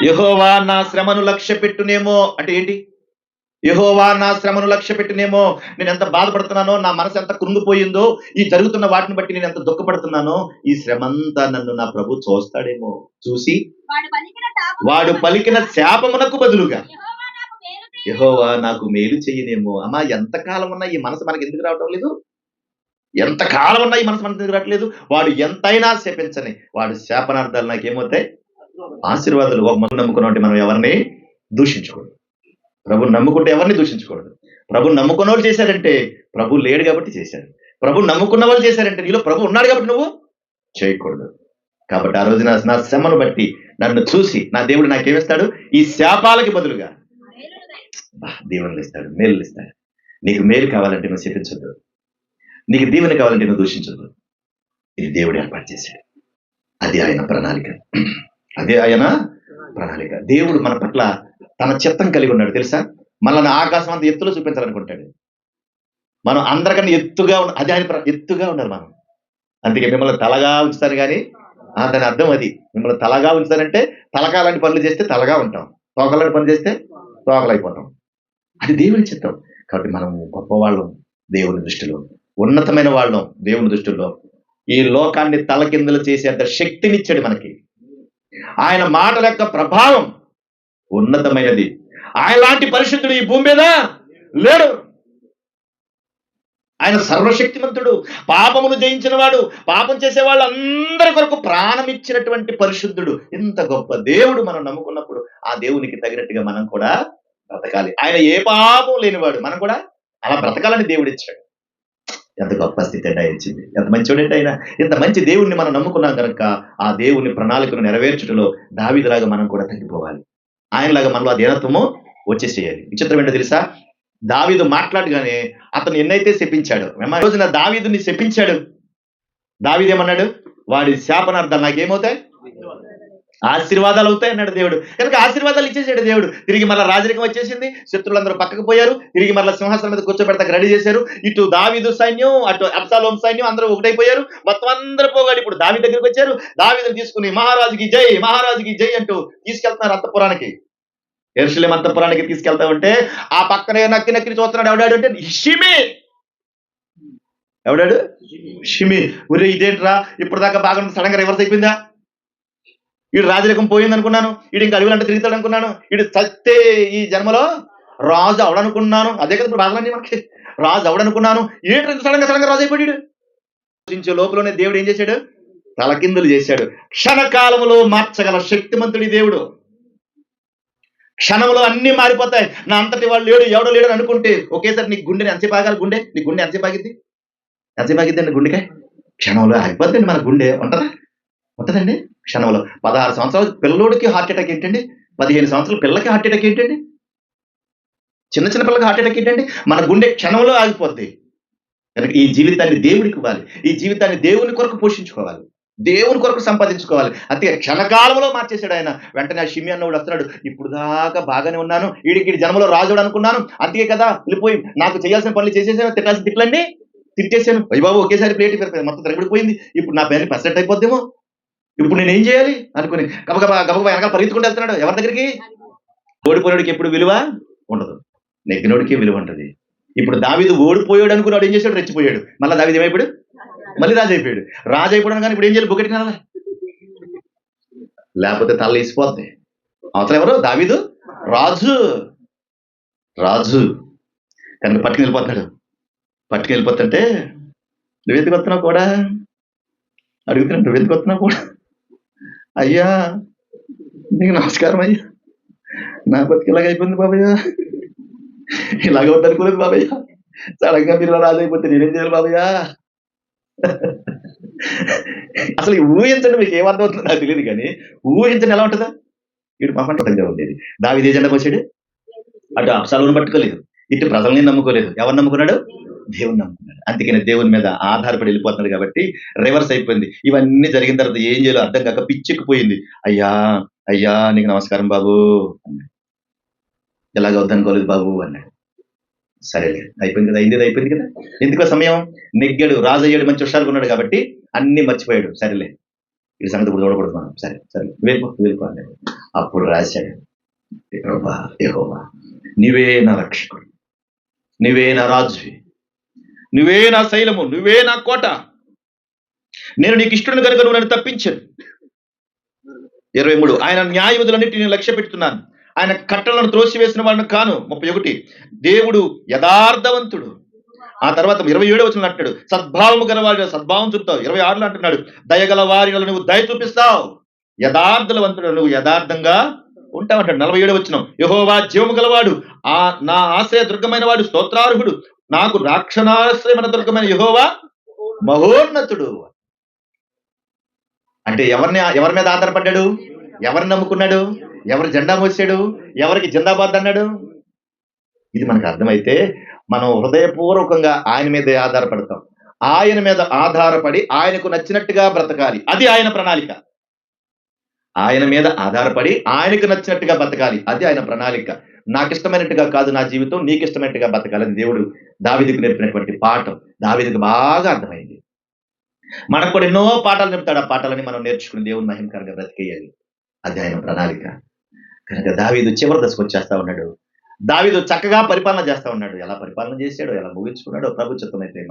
యెహోవా నా శ్రమను లక్ష్య పెట్టునేమో అంటే ఏంటి? యెహోవా నా శ్రమను లక్ష్య పెట్టినేమో, నేను ఎంత బాధపడుతున్నానో, నా మనసు ఎంత కృంగిపోయిందో, ఈ జరుగుతున్న వాటిని బట్టి నేను ఎంత దుఃఖపడుతున్నానో, ఈ శ్రమంతా నన్ను నా ప్రభు చూస్తాడేమో, చూసి వాడు పలికిన శాపమునకు బదులుగా యెహోవా నాకు మేలు చెయ్యనేమో. అమ్మా, ఎంతకాలం ఉన్నా ఈ మనసు మనకి ఎందుకు రావటం లేదు? ఎంతకాలం ఉన్నా ఈ మనసు మనకి ఎందుకు రావట్లేదు? వాడు ఎంతైనా శపించని వాడు శాపనార్థాలు నాకేమవుతాయి? ఆశీర్వాదాలు. ఒక మనం నమ్ముకున్నట్టు మనం ఎవరిని దూషించకూడదు. ప్రభుని నమ్ముకుంటే ఎవరిని దూషించకూడదు. ప్రభుని నమ్ముకున్న వాళ్ళు చేశారంటే ప్రభు లేడు కాబట్టి చేశారు. ప్రభుని నమ్ముకున్న వాళ్ళు చేశారంటే నీలో ప్రభు ఉన్నాడు కాబట్టి నువ్వు చేయకూడదు. కాబట్టి ఆ రోజున నా శ్రమను బట్టి నన్ను చూసి నా దేవుడు నాకేమిస్తాడు? ఈ శాపాలకి బదులుగా దీవెనలు ఇస్తాడు, మేలు ఇస్తాడు. నీకు మేలు కావాలంటే నువ్వు శపించొద్దు, నీకు దీవెన కావాలంటే నువ్వు దూషించొద్దు. ఇది దేవుడు ఏర్పాటు చేశాడు. అది ఆయన ప్రణాళిక. దేవుడు మన పట్ల తన చిత్తం కలిగి ఉన్నాడు. తెలుసా? మనల్ని ఆకాశం అంత ఎత్తులో చూపించాలనుకుంటాడు. మనం అందరికన్నా ఎత్తుగా అది ఆయన ఎత్తుగా ఉండాలి మనం. అందుకే మిమ్మల్ని తలగా ఉంచుతారు కానీ దాని అర్థం అది. మిమ్మల్ని తలగా ఉంచుతారంటే తలకాలాంటి పనులు చేస్తే తలగా ఉంటాం, తోకలాంటి పనులు చేస్తే తోకలైపోతాం. అది దేవుని చిత్తం. కాబట్టి మనం గొప్పవాళ్ళం దేవుని దృష్టిలో, ఉన్నతమైన వాళ్ళం దేవుని దృష్టిలో. ఈ లోకాన్ని తలకిందులు చేసేంత శక్తినిచ్చాడు మనకి. ఆయన మాటల యొక్క ప్రభావం ఉన్నతమైనది. ఆయన లాంటి పరిశుద్ధుడు ఈ భూమి మీద లేడు. ఆయన సర్వశక్తిమంతుడు, పాపమును జయించిన వాడు, పాపం చేసే వాళ్ళందరి కొరకు ప్రాణం ఇచ్చినటువంటి పరిశుద్ధుడు. ఇంత గొప్ప దేవుడు మనం నమ్ముకున్నప్పుడు ఆ దేవునికి తగినట్టుగా మనం కూడా బ్రతకాలి. ఆయన ఏ పాపం లేనివాడు, మనం కూడా అలా బ్రతకాలని దేవుడు ఇచ్చాడు. ఎంత గొప్ప స్థితి అంటే ఆయన ఇచ్చింది. ఎంత మంచివాడంటే ఆయన. ఇంత మంచి దేవుణ్ణి మనం నమ్ముకున్నాం కనుక ఆ దేవుని ప్రణాళికను నెరవేర్చడంలో దావీదులాగా మనం కూడా తగ్గిపోవాలి. ఆయనలాగా మనలో ఆ దీనత్వము వచ్చేసేయాలి. విచిత్రం ఏంటో తెలుసా? దావీదు మాట్లాడగానే అతను ఎన్నైతే శపించాడు, రోజున దావీదుని శపించాడు. దావీదు ఏమన్నాడు? వాడి శాపనార్థాలు నాకేమవుతాయి? ఆశీర్వాదాలు అవుతాయి అన్నాడు దేవుడు. కనుక ఆశీర్వాదాలు ఇచ్చేసాడు దేవుడు. తిరిగి మళ్ళీ రాజరికం వచ్చేసింది, శత్రులందరూ పక్కకు పోయారు, తిరిగి మళ్ళీ సింహాసనం మీద కూర్చోబెడతాక రెడీ చేశారు. ఇటు దావీదు సైన్యం, అటు అబ్షాలోము సైన్యం, అందరూ ఒకటైపోయారు. మొత్తం అందరూ పోగాడు. ఇప్పుడు దావీదు దగ్గరికి వచ్చారు. దావీదుని తీసుకుని మహారాజుకి జై, మహారాజుకి జై అంటూ తీసుకెళ్తున్నారు అంతఃపురానికి. యెరూషలేము అంతఃపురానికి తీసుకెళ్తా ఉంటే ఆ పక్కనే నక్కి చూస్తున్నాడు. ఎవడాడు అంటే షిమి. ఎవడాడు? షిమి. ఒరే ఇదేంట్రా, ఇప్పుడు దాకా బాగా సడన్ గా రివర్స్ అయిపోయిందా? వీడు రాజరికం పోయింది అనుకున్నాను, వీడు ఇంకా అడవులంటే తిరుగుతాడు అనుకున్నాను, వీడు చస్తే ఈ జన్మలో రాజు అవడనుకున్నాను. అదే కదా ఇప్పుడు బాధలన్నీ మనకి. రాజు అవడనుకున్నాను, ఏంటి సడన్ గా రాజు అయిపోయాడు. ఆలోచించే లోపలనే దేవుడు ఏం చేశాడు? తలకిందులు చేశాడు. క్షణకాలంలో మార్చగల శక్తిమంతుడి దేవుడు. క్షణంలో అన్ని మారిపోతాయి. నా అంతటి వాడు లేడు, ఎవడో లేడు అని అనుకుంటే ఒకేసారి నీ గుండెని ఎంతసేపు ఆగాలి? నీ గుండె ఎంతసేపు ఆగిద్ది? ఎంతసేపు ఆగిద్దండి గుండెకాయ? క్షణంలో ఆగిపోద్దండి మన గుండె. ఉంటదండి క్షణంలో. 16 సంవత్సరాల పిల్లోడికి హార్ట్ అటాక్ ఏంటండి? 15 సంవత్సరాల పిల్లకి హార్ట్ అటాక్ ఏంటండి? చిన్న చిన్న పిల్లకి హార్ట్ అటాక్ ఏంటండి? మన గుండె క్షణంలో ఆగిపోద్ది. కనుక ఈ జీవితాన్ని దేవుడికి ఇవ్వాలి. ఈ జీవితాన్ని దేవుని కొరకు పోషించుకోవాలి, దేవుని కొరకు సంపాదించుకోవాలి. అంతే క్షణకాలంలో మార్చేశాడు ఆయన. వెంటనే ఆ షిమి అన్నవాడు వస్తున్నాడు. ఇప్పుడు దాకా బాగానే ఉన్నాను, ఈడికి జన్మలో రాజుడు అనుకున్నాను, అందుకే కదా వెళ్ళిపోయి నాకు చేయాల్సిన పనులు చేసేసాను, తిట్టాల్సిన తిట్లన్నీ తిట్టేశాను. అయ్య బాబు ఒకేసారి ప్లేట్ మొత్తం తిరగబడిపోయింది. ఇప్పుడు నా పేరు పర్సెంట్ అయిపోద్దేమో, ఇప్పుడు నేనేం చేయాలి అనుకుని గబగబా వెనకాల పరిగెత్తుకుంటూ వెళ్తున్నాడు. ఎవరి దగ్గరికి? ఓడిపోయినోడికి ఎప్పుడు విలువ ఉండదు, నెగ్గినోడికి విలువ ఉంటుంది. ఇప్పుడు దావీదు ఓడిపోయాడు అనుకున్నాడు, ఏం చేశాడు? రెచ్చిపోయాడు. మళ్ళీ దావీదు ఏమైపోయాడు? మళ్ళీ రాజు అయిపోయాడు. రాజు అయిపోవడం కానీ ఇప్పుడు ఏం చేయాలి? బుకెట్ తినాలా? లేకపోతే తల వేసిపోద్ది. అవతల ఎవరు? దావీదు రాజు కనుక పట్టుకెళ్ళిపోతుంటే నువ్వెందుకు వస్తున్నావు కూడా అడుగుతున్నాడు. నువ్వెందుకు వస్తున్నావు కూడా? అయ్యా నీకు నమస్కారం అయ్యా, నా బతికి ఇలాగ అయిపోయింది బాబయ్య, ఇలాగ వద్దనుకోలేదు బాబయ్య, సడన్ గా మీరు రాజు అయిపోతే నేనేం చేయాలి బాబయ్య? అసలు ఊహించండి, మీకు ఏమర్థం అవుతుందో నాకు తెలియదు కానీ ఊహించండి ఎలా ఉంటుందా? వీడు మహంగా ఉండేది. దావీదు ఏ జెండా వచ్చాడు? అటు అబ్షాలోమును పట్టుకోలేదు, ఇటు ప్రజల్ని నమ్ముకోలేదు. ఎవరు నమ్ముకున్నాడు? దేవుని నమ్ముకున్నాడు. అందుకని దేవుని మీద ఆధారపడి వెళ్ళిపోతున్నాడు కాబట్టి రివర్స్ అయిపోయింది. ఇవన్నీ జరిగిన తర్వాత ఏం చేయాలో అర్థం కాక పిచ్చెక్కిపోయింది. అయ్యా నీకు నమస్కారం బాబు అన్నాడు. ఎలాగ వద్దనుకోలేదు బాబు అన్నాడు. సరేలే, అయిపోయింది కదా, అయిపోయింది కదా. ఎందుకో సమయం నెగ్గాడు, రాజు అయ్యాడు, మంచి హుషారుగా ఉన్నాడు కాబట్టి అన్ని మర్చిపోయాడు. సరేలే ఈ సంగతి ఇప్పుడు చూడకూడదు మనం, సరే వెళ్ళిపో అన్నాడు. అప్పుడు రాశాడు, యెహోవా నీవే నా రక్షకుడు, నువ్వే నా రాజువి, నువ్వే నా శైలము, నువ్వే నా కోట, నేను నీకు ఇష్టం కనుక నువ్వు నన్ను తప్పించాను. 23 ఆయన న్యాయవిధులన్నిటిని లక్ష్య పెడుతున్నాను, ఆయన కట్టలను త్రోసివేసిన వాడిని కాను. 31 దేవుడు యథార్థవంతుడు. ఆ తర్వాత 27 వచనం అంటాడు, సద్భావము గలవాడు సద్భావం చూపుతావు. 26లో అంటున్నాడు, దయగల వారిలో నువ్వు దయ చూపిస్తావు, యథార్థవంతుడు నువ్వు యథార్థంగా ఉంటామంటాడు. 47 వచనం, యెహోవా జీవము గలవాడు, నా ఆశ్రయ దుర్గమైన వాడు, స్తోత్రార్హుడు, నాకు రాక్షణాశ్రయమైన దుర్గమైన యెహోవా మహోన్నతుడు. అంటే ఎవరి మీద ఆధారపడ్డాడు? ఎవరిని నమ్ముకున్నాడు? ఎవరి జెండా మోసాడు? ఎవరికి జిందాబాద్ అన్నాడు? ఇది మనకు అర్థమైతే మనం హృదయపూర్వకంగా ఆయన మీదే ఆధారపడతాం. ఆయన మీద ఆధారపడి ఆయనకు నచ్చినట్టుగా బ్రతకాలి, అది ఆయన ప్రణాళిక. ఆయన మీద ఆధారపడి ఆయనకు నచ్చినట్టుగా బతకాలి, అది ఆయన ప్రణాళిక. నాకు ఇష్టమైనట్టుగా కాదు నా జీవితం, నీకు ఇష్టమైనట్టుగా బతకాలని దేవుడు దావీదుకు నేర్పినటువంటి పాఠం దావీదుకు బాగా అర్థమైంది. మనకు కూడా ఎన్నో పాఠాలు చెప్తాడు. ఆ పాఠాలని మనం నేర్చుకుని దేవుని మహిమకరంగా బ్రతికేయాలి, అది ఆయన ప్రణాళిక. కనుక దావీదు చివరి దశకు వచ్చేస్తా ఉన్నాడు. దావీదు చక్కగా పరిపాలన చేస్తా ఉన్నాడు. ఎలా పరిపాలన చేశాడో, ఎలా ముగించుకున్నాడో ప్రభు చిత్తమైతే